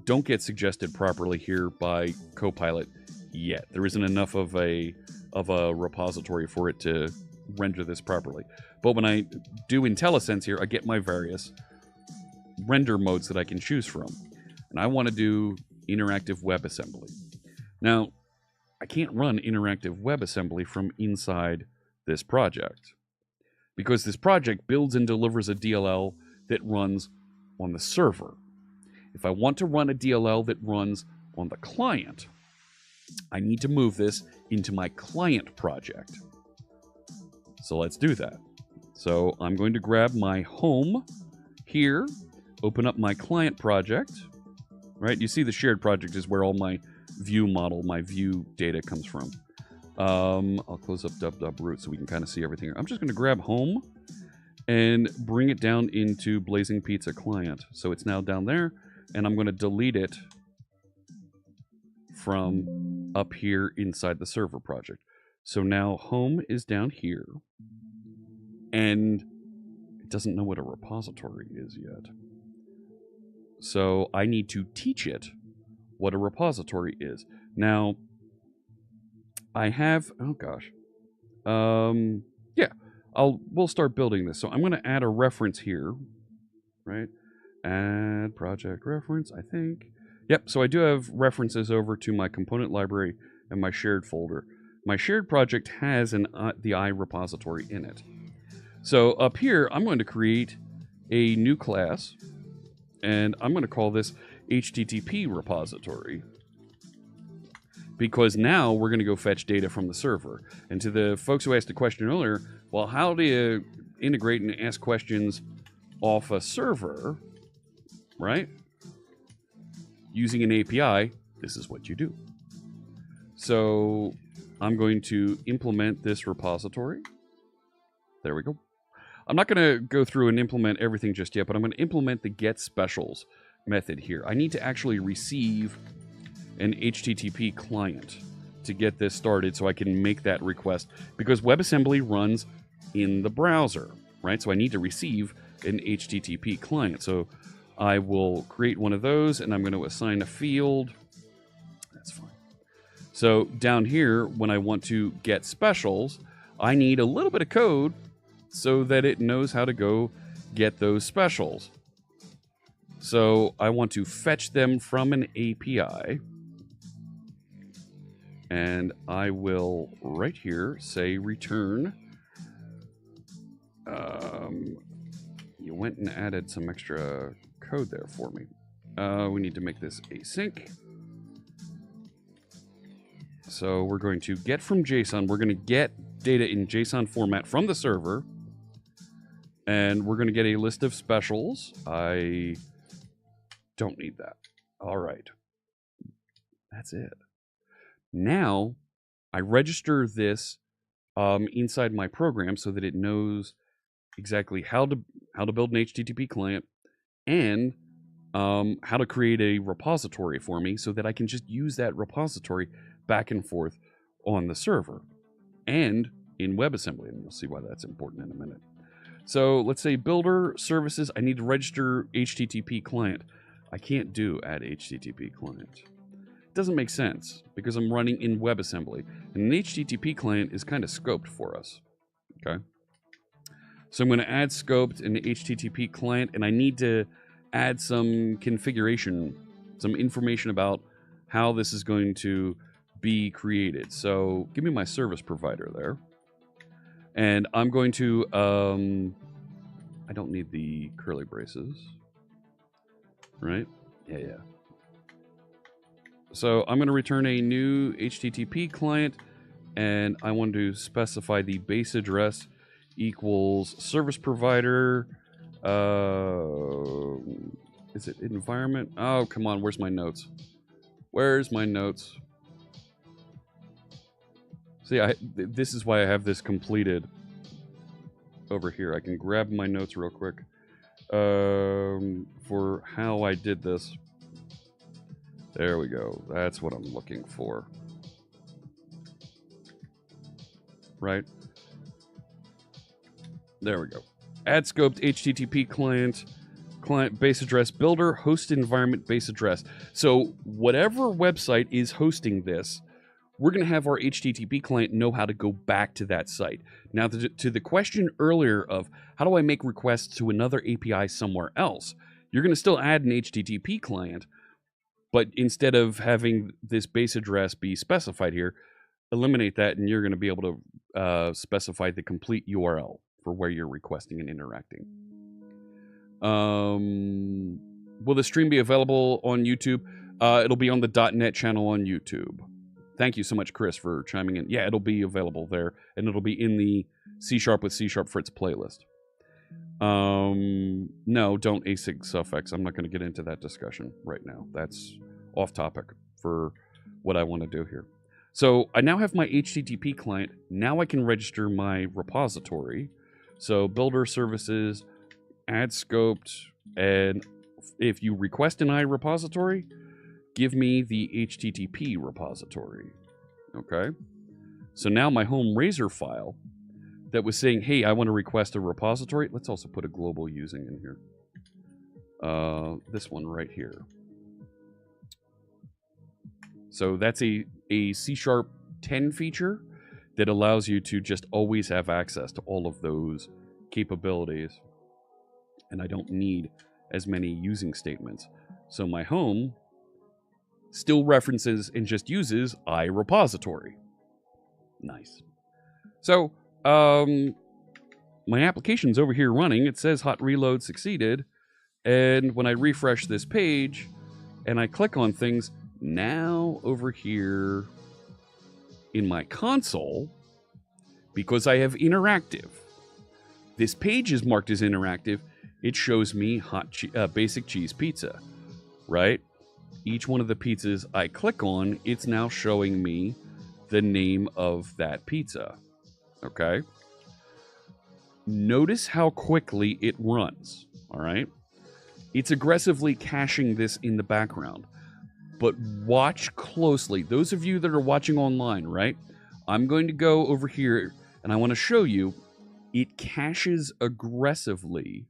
don't get suggested properly here by Copilot yet. There isn't enough of a repository for it to render this properly. But when I do IntelliSense here, I get my various render modes that I can choose from. And I want to do interactive WebAssembly. Now, I can't run interactive WebAssembly from inside this project because this project builds and delivers a DLL that runs on the server. If I want to run a DLL that runs on the client, I need to move this into my client project. So let's do that. So I'm going to grab my home here, open up my client project, right? You see the shared project is where all my view model, my view data comes from. I'll close up root so we can kind of see everything here. I'm just going to grab home and bring it down into Blazing Pizza client. So it's now down there, and I'm going to delete it from up here inside the server project. So now home is down here, and it doesn't know what a repository is yet. So I need to teach it what a repository is. Now, I have, oh gosh. Yeah, we'll start building this. So I'm going to add a reference here, right? Add project reference, I think. Yep, so I do have references over to my component library and my shared folder. My shared project has the I repository in it. So up here, I'm going to create a new class, and I'm going to call this HTTP repository, because now we're going to go fetch data from the server. And to the folks who asked the question earlier, well, how do you integrate and ask questions off a server, right? Using an API, this is what you do. So I'm going to implement this repository. There we go. I'm not going to go through and implement everything just yet, but I'm going to implement the get specials method here. I need to actually receive an HTTP client to get this started so I can make that request, because WebAssembly runs in the browser, right? So I need to receive an HTTP client. So I will create one of those, and I'm going to assign a field. That's fine. So down here, when I want to get specials, I need a little bit of code so that it knows how to go get those specials. So I want to fetch them from an API. And I will, right here, say return. You went and added some extra code there for me. We need to make this async. So we're going to get from JSON. We're going to get data in JSON format from the server. And we're going to get a list of specials. I don't need that. All right. That's it. Now, I register this inside my program so that it knows exactly how to build an HTTP client and how to create a repository for me so that I can just use that repository back and forth on the server and in WebAssembly. And we'll see why that's important in a minute. So let's say builder services. I need to register HTTP client. I can't do add HTTP client. It doesn't make sense because I'm running in WebAssembly. And an HTTP client is kind of scoped for us. Okay. So I'm going to add scoped an HTTP client, and I need to add some configuration, some information about how this is going to be created. So give me my service provider there. And I'm going to, I don't need the curly braces, right? Yeah. So I'm going to return a new HTTP client, and I want to specify the base address equals service provider. Is it environment? Oh, come on. Where's my notes? Where's my notes? See, this is why I have this completed over here. I can grab my notes real quick for how I did this. There we go. That's what I'm looking for. Right? There we go. Add scoped HTTP client base address, builder, host environment base address. So whatever website is hosting this, we're going to have our HTTP client know how to go back to that site. Now, to the question earlier of how do I make requests to another API somewhere else, you're going to still add an HTTP client, but instead of having this base address be specified here, eliminate that, and you're going to be able to specify the complete URL for where you're requesting and interacting. Will the stream be available on YouTube? It'll be on the .net channel on YouTube. Thank you so much, Chris, for chiming in. Yeah, it'll be available there, and it'll be in the C# with CSharpFritz playlist. No, don't async suffix. I'm not going to get into that discussion right now. That's off topic for what I want to do here. So I now have my HTTP client. Now I can register my repository. So builder services, add scoped, and if you request an iRepository, give me the HTTP repository. Okay. So now my home Razor file that was saying, hey, I want to request a repository. Let's also put a global using in here. This one right here. So that's a C# 10 feature that allows you to just always have access to all of those capabilities. And I don't need as many using statements. So my home still references and just uses iRepository. Nice. So my application's over here running. It says hot reload succeeded. And when I refresh this page and I click on things, now over here in my console, because I have interactive, this page is marked as interactive. It shows me basic cheese pizza, right? Each one of the pizzas I click on, it's now showing me the name of that pizza. Okay? Notice how quickly it runs, all right? It's aggressively caching this in the background. But watch closely. Those of you that are watching online, right? I'm going to go over here and I want to show you it caches aggressively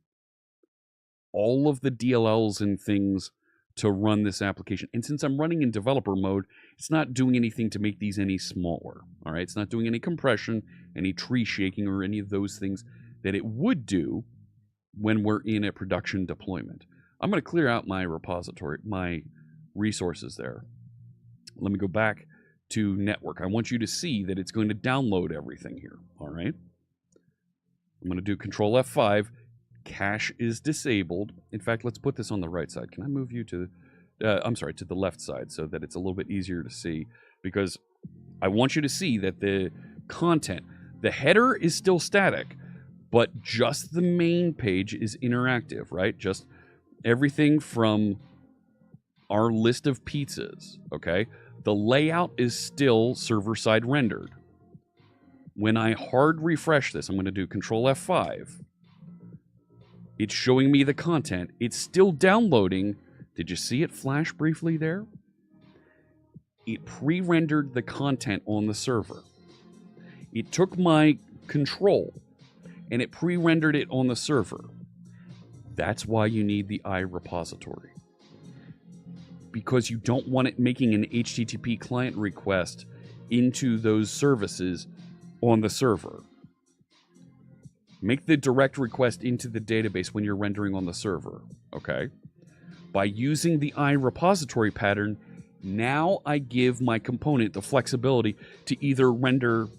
all of the DLLs and things to run this application. And since I'm running in developer mode, it's not doing anything to make these any smaller. All right, it's not doing any compression, any tree shaking, or any of those things that it would do when we're in a production deployment. I'm going to clear out my repository, my resources there. Let me go back to network. I want you to see that it's going to download everything here. All right. I'm going to do Control F5. Cache is disabled. In fact, let's put this on the right side. Can I move you to, I'm sorry, to the left side so that it's a little bit easier to see? Because I want you to see that the content, the header is still static, but just the main page is interactive, right? Just everything from our list of pizzas, okay? The layout is still server-side rendered. When I hard refresh this, I'm going to do Control F5. It's showing me the content. It's still downloading. Did you see it flash briefly there? It pre-rendered the content on the server. It took my control and it pre-rendered it on the server. That's why you need the iRepository. Because you don't want it making an HTTP client request into those services on the server. Make the direct request into the database when you're rendering on the server, okay? By using the iRepository pattern, now I give my component the flexibility to either render,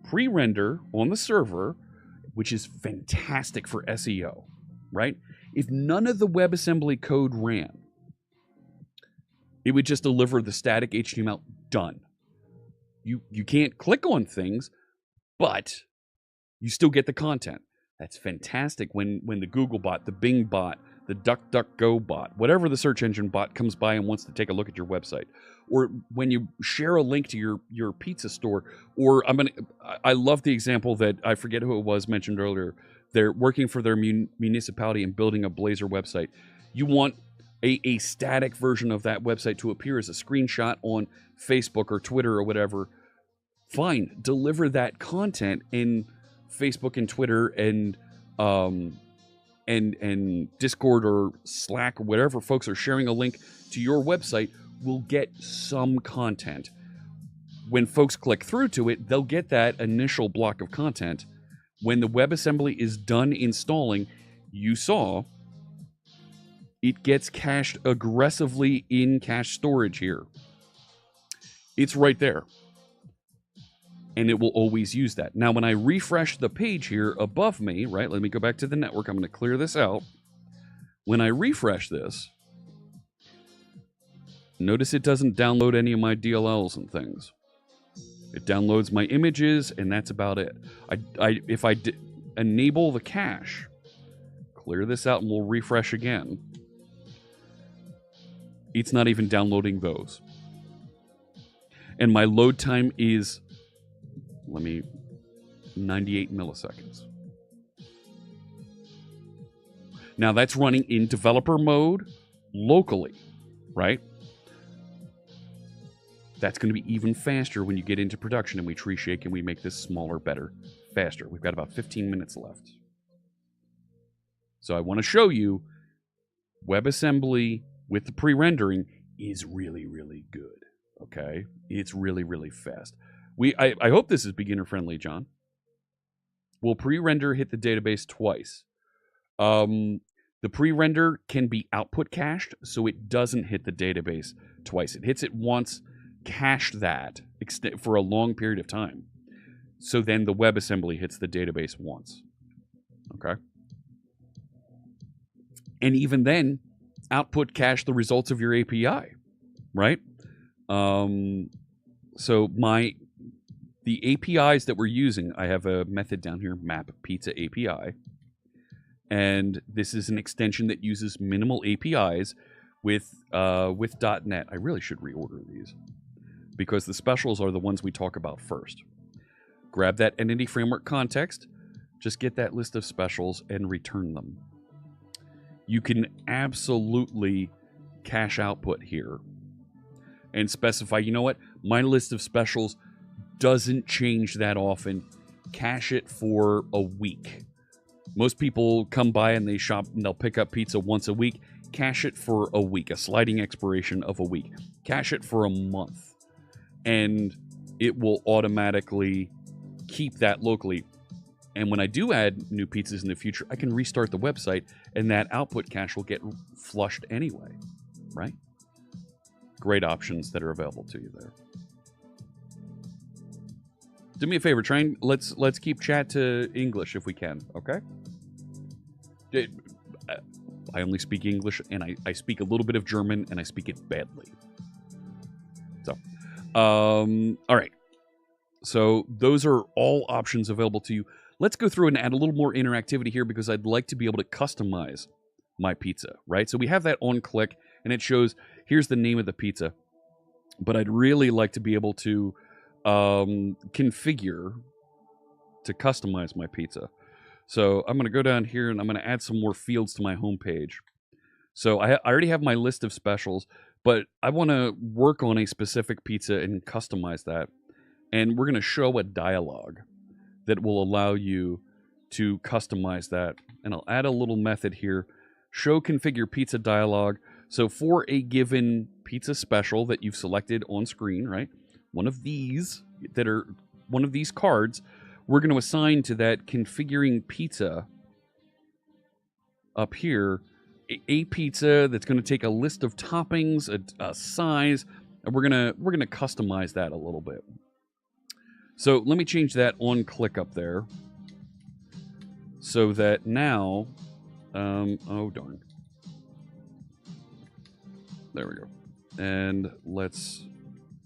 pre-render on the server, which is fantastic for SEO, right? If none of the WebAssembly code ran, it would just deliver the static HTML, done. You can't click on things, but you still get the content. That's fantastic when the Google bot, the Bing bot, the DuckDuckGo bot, whatever the search engine bot comes by and wants to take a look at your website. Or when you share a link to your pizza store, or I love the example that I forget who it was mentioned earlier. They're working for their municipality and building a Blazor website. You want a static version of that website to appear as a screenshot on Facebook or Twitter or whatever. Fine, deliver that content in Facebook and Twitter and Discord or Slack or whatever folks are sharing a link to your website will get some content. When folks click through to it, they'll get that initial block of content. When the WebAssembly is done installing, you saw it gets cached aggressively in cache storage here. It's right there. and it will always use that. Now, when I refresh the page here above me, right, let me go back to the network. I'm going to clear this out. When I refresh this, notice it doesn't download any of my DLLs and things. It downloads my images, and that's about it. If I enable the cache, clear this out, and we'll refresh again, it's not even downloading those. And my load time is, 98 milliseconds. Now that's running in developer mode locally, right? That's going to be even faster when you get into production and we tree shake and we make this smaller, better, faster. We've got about 15 minutes left. So I want to show you WebAssembly with the pre-rendering is really, really good. Okay? It's really, really fast. I hope this is beginner friendly, John. Will pre-render hit the database twice? The pre-render can be output cached, so it doesn't hit the database twice. It hits it once, cached that for a long period of time. So then the WebAssembly hits the database once. Okay? And even then, output cache the results of your API, right? So the APIs that we're using, I have a method down here, map pizza API. And this is an extension that uses minimal APIs with .NET. I really should reorder these because the specials are the ones we talk about first. Grab that entity framework context, just get that list of specials and return them. You can absolutely cache output here and specify, you know what, my list of specials doesn't change that often. Cache it for a week. Most people come by and they shop and they'll pick up pizza once a week. Cache it for a week, a sliding expiration of a week. Cache it for a month. And it will automatically keep that locally. And when I do add new pizzas in the future, I can restart the website and that output cache will get flushed anyway, right? Great options that are available to you there. Do me a favor, try and let's keep chat to English if we can, okay? I only speak English, and I speak a little bit of German, and I speak it badly. So, all right. So those are all options available to you. Let's go through and add a little more interactivity here because I'd like to be able to customize my pizza, right? So we have that on click, and it shows, here's the name of the pizza. But I'd really like to be able to configure to customize my pizza. So I'm going to go down here and I'm going to add some more fields to my home page. So I already have my list of specials, but I want to work on a specific pizza and customize that. And we're going to show a dialog that will allow you to customize that. And I'll add a little method here, show configure pizza dialog. So for a given pizza special that you've selected on screen, right? One of these cards, we're going to assign to that configuring pizza up here a pizza that's going to take a list of toppings, a size, and we're going to customize that a little bit. So let me change that on click up there so that now, oh darn. There we go. And let's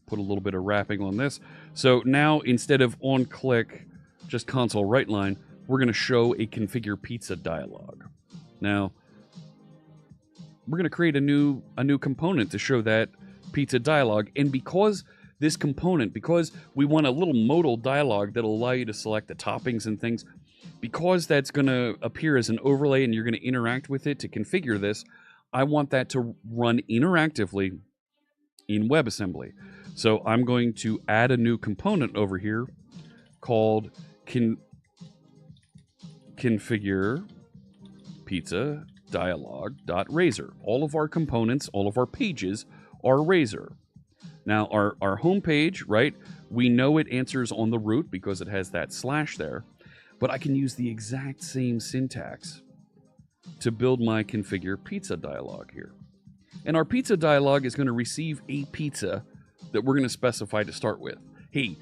put a little bit of wrapping on this. So now instead of on click, just console right line, we're going to show a configure pizza dialog. Now, we're going to create a new component to show that pizza dialog. And because this component, because we want a little modal dialog that'll allow you to select the toppings and things, because that's going to appear as an overlay and you're going to interact with it to configure this, I want that to run interactively in WebAssembly. So I'm going to add a new component over here called configure pizza dialog.razor. All of our components, all of our pages are Razor. Now our home page, right? We know it answers on the root because it has that slash there, but I can use the exact same syntax to build my configure pizza dialog here. And our pizza dialog is going to receive a pizza that we're going to specify to start with. Hey,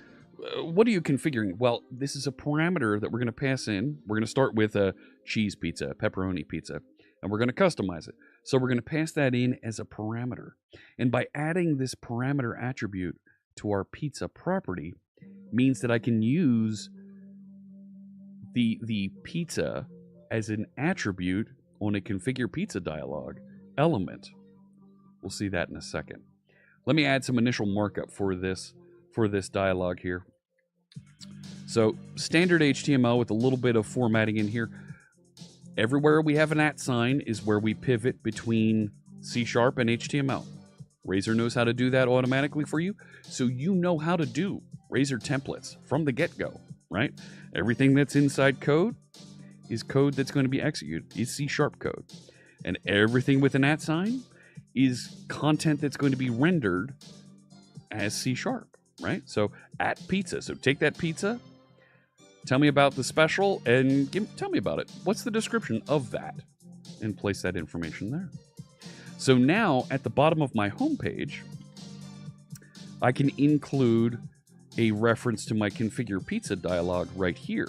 what are you configuring? Well, this is a parameter that we're going to pass in. We're going to start with a cheese pizza, a pepperoni pizza, and we're going to customize it. So we're going to pass that in as a parameter. And by adding this parameter attribute to our pizza property means that I can use the pizza as an attribute on a configure pizza dialog element. We'll see that in a second. Let me add some initial markup for this dialog here. So standard HTML with a little bit of formatting in here. Everywhere we have an @ sign is where we pivot between C# and HTML. Razor knows how to do that automatically for you, so you know how to do Razor templates from the get-go, right? Everything that's inside code is code that's going to be executed, is C# code. And everything with an @ sign is content that's going to be rendered as C#, right? So @pizza. So take that pizza, tell me about the special, and tell me about it. What's the description of that? And place that information there. So now at the bottom of my homepage, I can include a reference to my configure pizza dialog right here,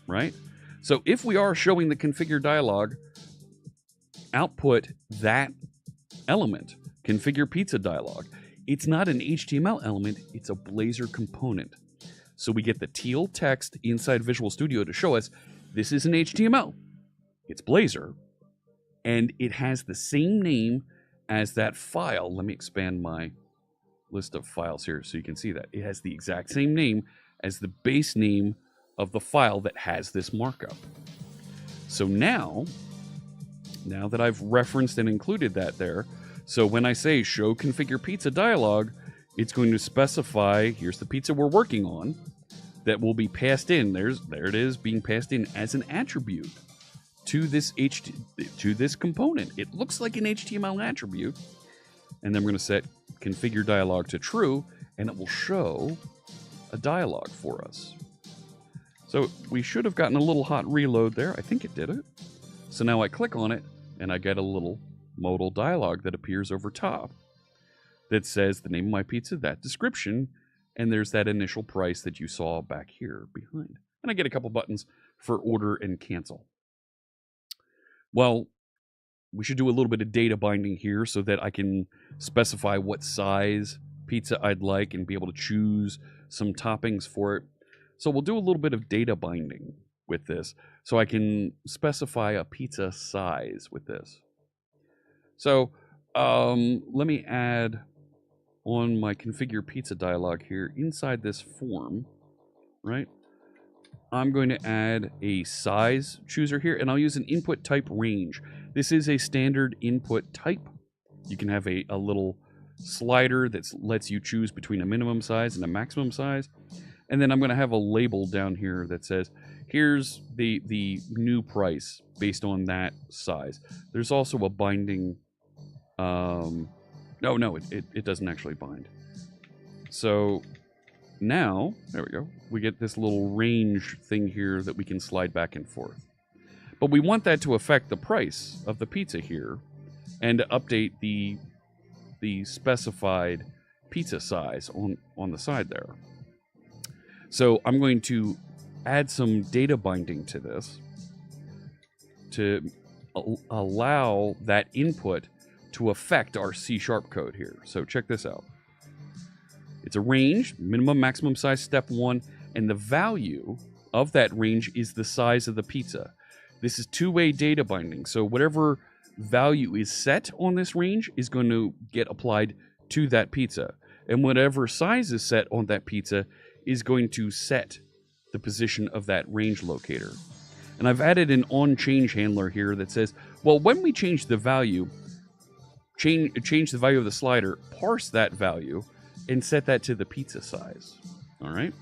right? So if we are showing the configure dialog, output that element, configure pizza dialog. It's not an HTML element, it's a Blazor component. So we get the teal text inside Visual Studio to show us this is an HTML. It's Blazor. And it has the same name as that file. Let me expand my list of files here so you can see that. It has the exact same name as the base name of the file that has this markup. So now that I've referenced and included that there, so when I say show configure pizza dialog, it's going to specify, here's the pizza we're working on, that will be passed in. There it is, being passed in as an attribute to this component. It looks like an HTML attribute. And then we're going to set configure dialog to true, and it will show a dialog for us. So we should have gotten a little hot reload there. I think it did it. So now I click on it, and I get a little modal dialog that appears over top that says the name of my pizza, that description, and there's that initial price that you saw back here behind. And I get a couple buttons for order and cancel. Well, we should do a little bit of data binding here so that I can specify what size pizza I'd like and be able to choose some toppings for it. So we'll do a little bit of data binding with this so I can specify a pizza size with this. So let me add on my configure pizza dialog here inside this form, right? I'm going to add a size chooser here, and I'll use an input type range. This is a standard input type. You can have a little slider that lets you choose between a minimum size and a maximum size. And then I'm going to have a label down here that says, here's the new price based on that size. There's also a binding. No, it doesn't actually bind. So now, there we go. We get this little range thing here that we can slide back and forth. But we want that to affect the price of the pizza here and to update the specified pizza size on the side there. So I'm going to add some data binding to this to allow that input to affect our C# code here. So check this out. It's a range, minimum, maximum size, step 1, and the value of that range is the size of the pizza. This is two-way data binding, so whatever value is set on this range is going to get applied to that pizza. And whatever size is set on that pizza is going to set the position of that range locator. And I've added an onChange handler here that says, well, when we change the value, change the value of the slider, parse that value, and set that to the pizza size. All right.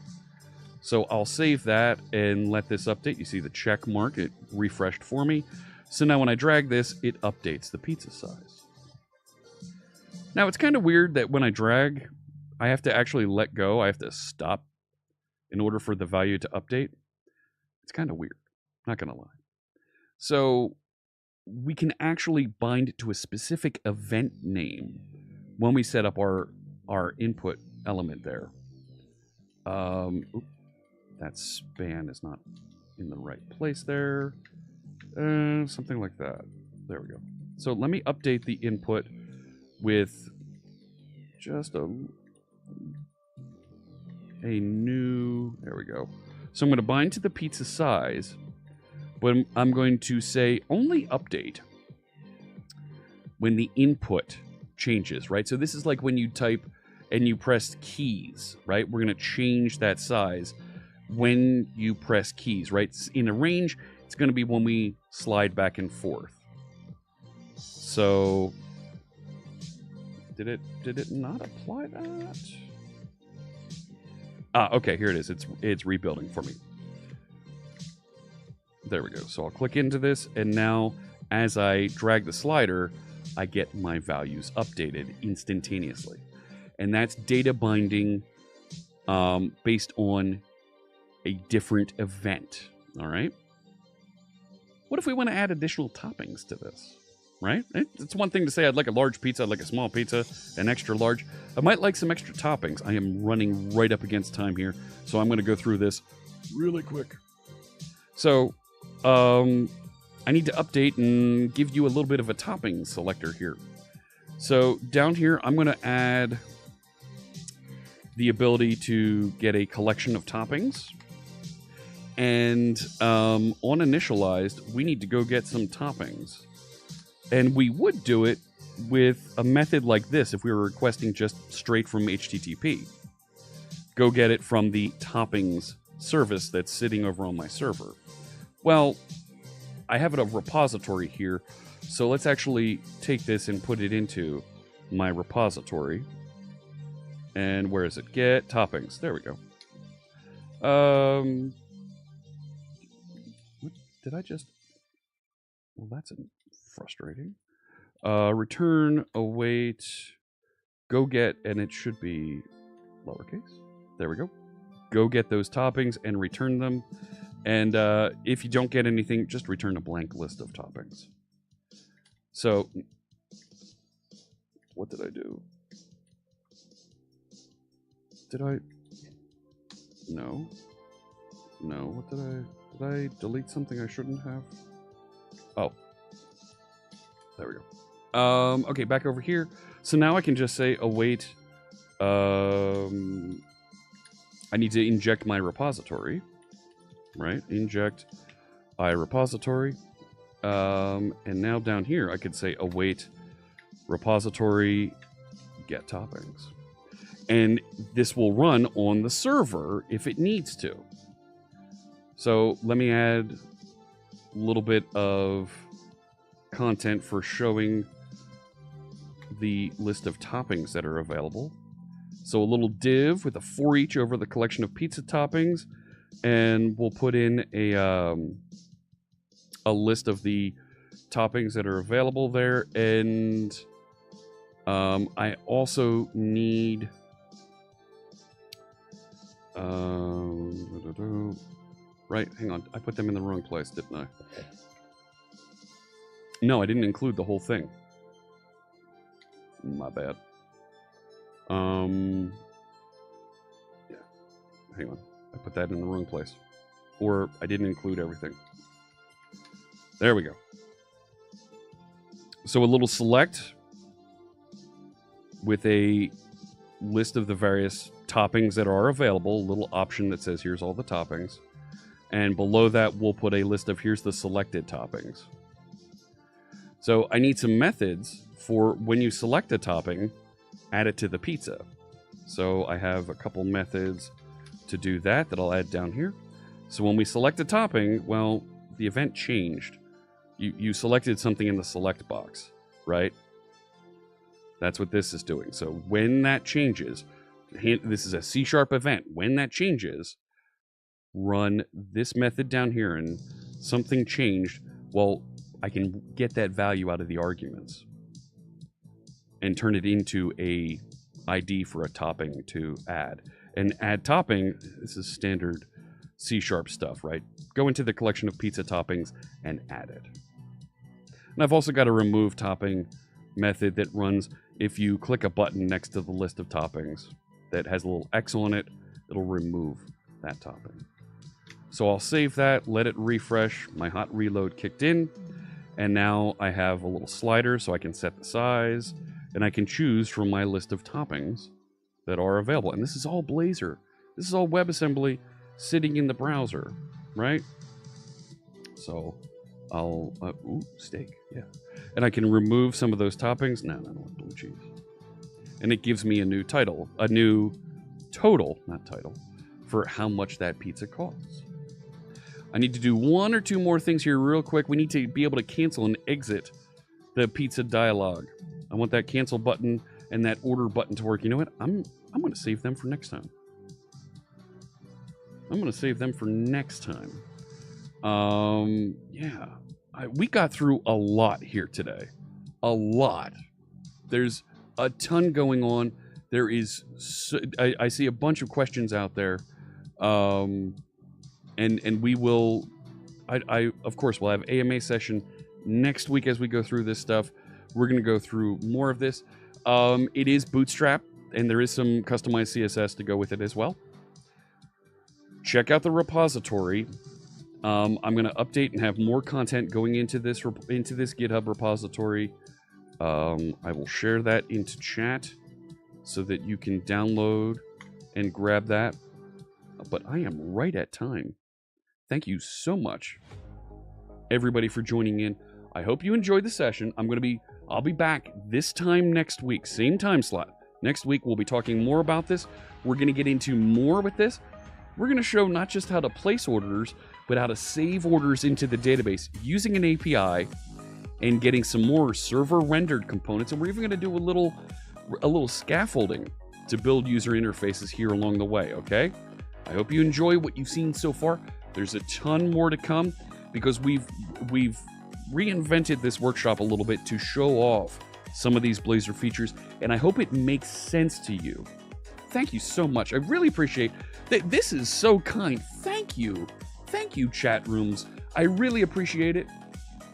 So I'll save that and let this update. You see the check mark, it refreshed for me. So now when I drag this, it updates the pizza size. Now it's kind of weird that when I drag, I have to actually let go. I have to stop in order for the value to update. It's kind of weird, not gonna lie. So we can actually bind it to a specific event name when we set up our input element there. Oop, that span is not in the right place there. Something like that. There we go. So let me update the input with just a new, there we go. So I'm going to bind to the pizza size, but I'm going to say only update when the input changes, right? So this is like when you type and you press keys, right? We're going to change that size when you press keys, right? In a range, it's going to be when we slide back and forth. So did it not apply that? Ah, okay, here it is. It's rebuilding for me. There we go. So I'll click into this, and now as I drag the slider, I get my values updated instantaneously. And that's data binding based on a different event. All right. What if we want to add additional toppings to this? Right? It's one thing to say I'd like a large pizza, I'd like a small pizza, an extra large. I might like some extra toppings. I am running right up against time here, so I'm going to go through this really quick. So, I need to update and give you a little bit of a topping selector here. So down here, I'm going to add the ability to get a collection of toppings. And on initialized, we need to go get some toppings. And we would do it with a method like this if we were requesting just straight from HTTP. Go get it from the toppings service that's sitting over on my server. Well, I have a repository here, so let's actually take this and put it into my repository. And where is it? Get toppings. There we go. What did I just... Well, that's frustrating. Return, await, go get, and it should be lowercase. There we go. Go get those toppings and return them. And if you don't get anything, just return a blank list of toppings. So, what did I do? Did I? No. No, what did I delete something I shouldn't have? Oh. There we go. Okay, back over here. So now I can just say await. I need to inject my repository. Right? Inject iRepository. And now down here, I could say await repository get toppings. And this will run on the server if it needs to. So let me add a little bit of content for showing the list of toppings that are available. So a little div with a for each over the collection of pizza toppings. And we'll put in a list of the toppings that are available there. And I also need... right, hang on. I put them in the wrong place, didn't I? No, I didn't include the whole thing. My bad. Yeah. Hang on. I put that in the wrong place. Or I didn't include everything. There we go. So a little select with a list of the various toppings that are available. A little option that says here's all the toppings. And below that, we'll put a list of here's the selected toppings. So I need some methods for when you select a topping, add it to the pizza. So I have a couple methods to do that I'll add down here. So when we select a topping, well, the event changed. You selected something in the select box, right? That's what this is doing. So when that changes, this is a C# event. When that changes, run this method down here and something changed. Well, I can get that value out of the arguments and turn it into a ID for a topping to add. And add topping, this is standard C# stuff, right? Go into the collection of pizza toppings and add it. And I've also got a remove topping method that runs if you click a button next to the list of toppings that has a little X on it, it'll remove that topping. So I'll save that, let it refresh. My hot reload kicked in, and now I have a little slider so I can set the size, and I can choose from my list of toppings that are available. And this is all Blazor. This is all WebAssembly sitting in the browser, right? So I'll, ooh, steak, yeah. And I can remove some of those toppings. No, I don't want blue cheese. And it gives me a new title, a new total, not title, for how much that pizza costs. I need to do one or two more things here real quick. We need to be able to cancel and exit the pizza dialog. I want that cancel button and that order button to work. You know what? I'm going to save them for next time. I'm going to save them for next time. Yeah. We got through a lot here today. A lot. There's a ton going on. There is... I see a bunch of questions out there. And we will... of course, we'll have AMA session next week as we go through this stuff. We're going to go through more of this. It is Bootstrap, and there is some customized CSS to go with it as well. Check out the repository. I'm going to update and have more content going into this GitHub repository. I will share that into chat so that you can download and grab that. But I am right at time. Thank you so much, everybody, for joining in. I hope you enjoyed the session. I'll be back this time next week, same time slot. Next week, we'll be talking more about this. We're going to get into more with this. We're going to show not just how to place orders, but how to save orders into the database using an API and getting some more server-rendered components. And we're even going to do a little scaffolding to build user interfaces here along the way, okay? I hope you enjoy what you've seen so far. There's a ton more to come because we've reinvented this workshop a little bit to show off some of these Blazor features, and I hope it makes sense to you. Thank you so much. I really appreciate that. This is so kind. Thank you. Thank you, chat rooms. I really appreciate it.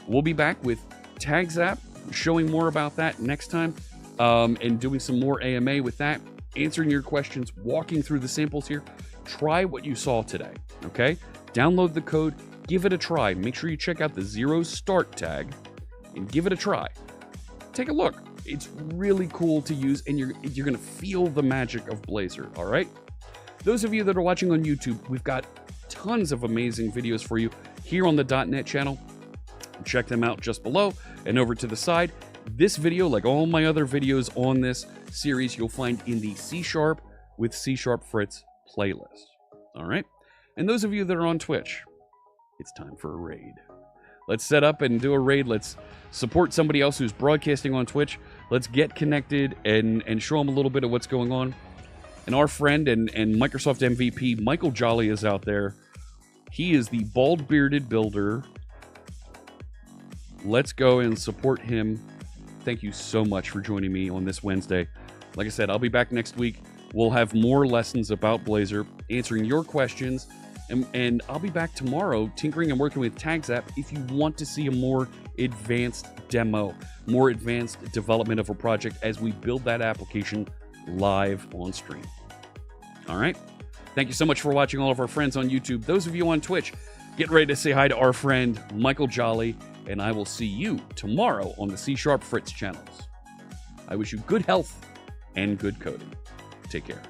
We'll be back with Tags app, showing more about that next time, and doing some more AMA with that, answering your questions, walking through the samples here. Try what you saw today, okay? Download the code, give it a try. Make sure you check out the 0 start tag and give it a try. Take a look. It's really cool to use, and you're going to feel the magic of Blazor, all right? Those of you that are watching on YouTube, we've got tons of amazing videos for you here on the .NET channel. Check them out just below and over to the side. This video, like all my other videos on this series, you'll find in the C# with CSharpFritz playlist, all right? And those of you that are on Twitch, it's time for a raid. Let's set up and do a raid. Let's support somebody else who's broadcasting on Twitch. Let's get connected and show them a little bit of what's going on. And our friend and Microsoft MVP, Michael Jolly, is out there. He is the bald-bearded builder. Let's go and support him. Thank you so much for joining me on this Wednesday. Like I said, I'll be back next week. We'll have more lessons about Blazor, answering your questions. And I'll be back tomorrow tinkering and working with Tags app if you want to see a more advanced demo, more advanced development of a project as we build that application live on stream. All right? Thank you so much for watching, all of our friends on YouTube. Those of you on Twitch, get ready to say hi to our friend Michael Jolly, and I will see you tomorrow on the CSharpFritz channels. I wish you good health and good coding. Take care.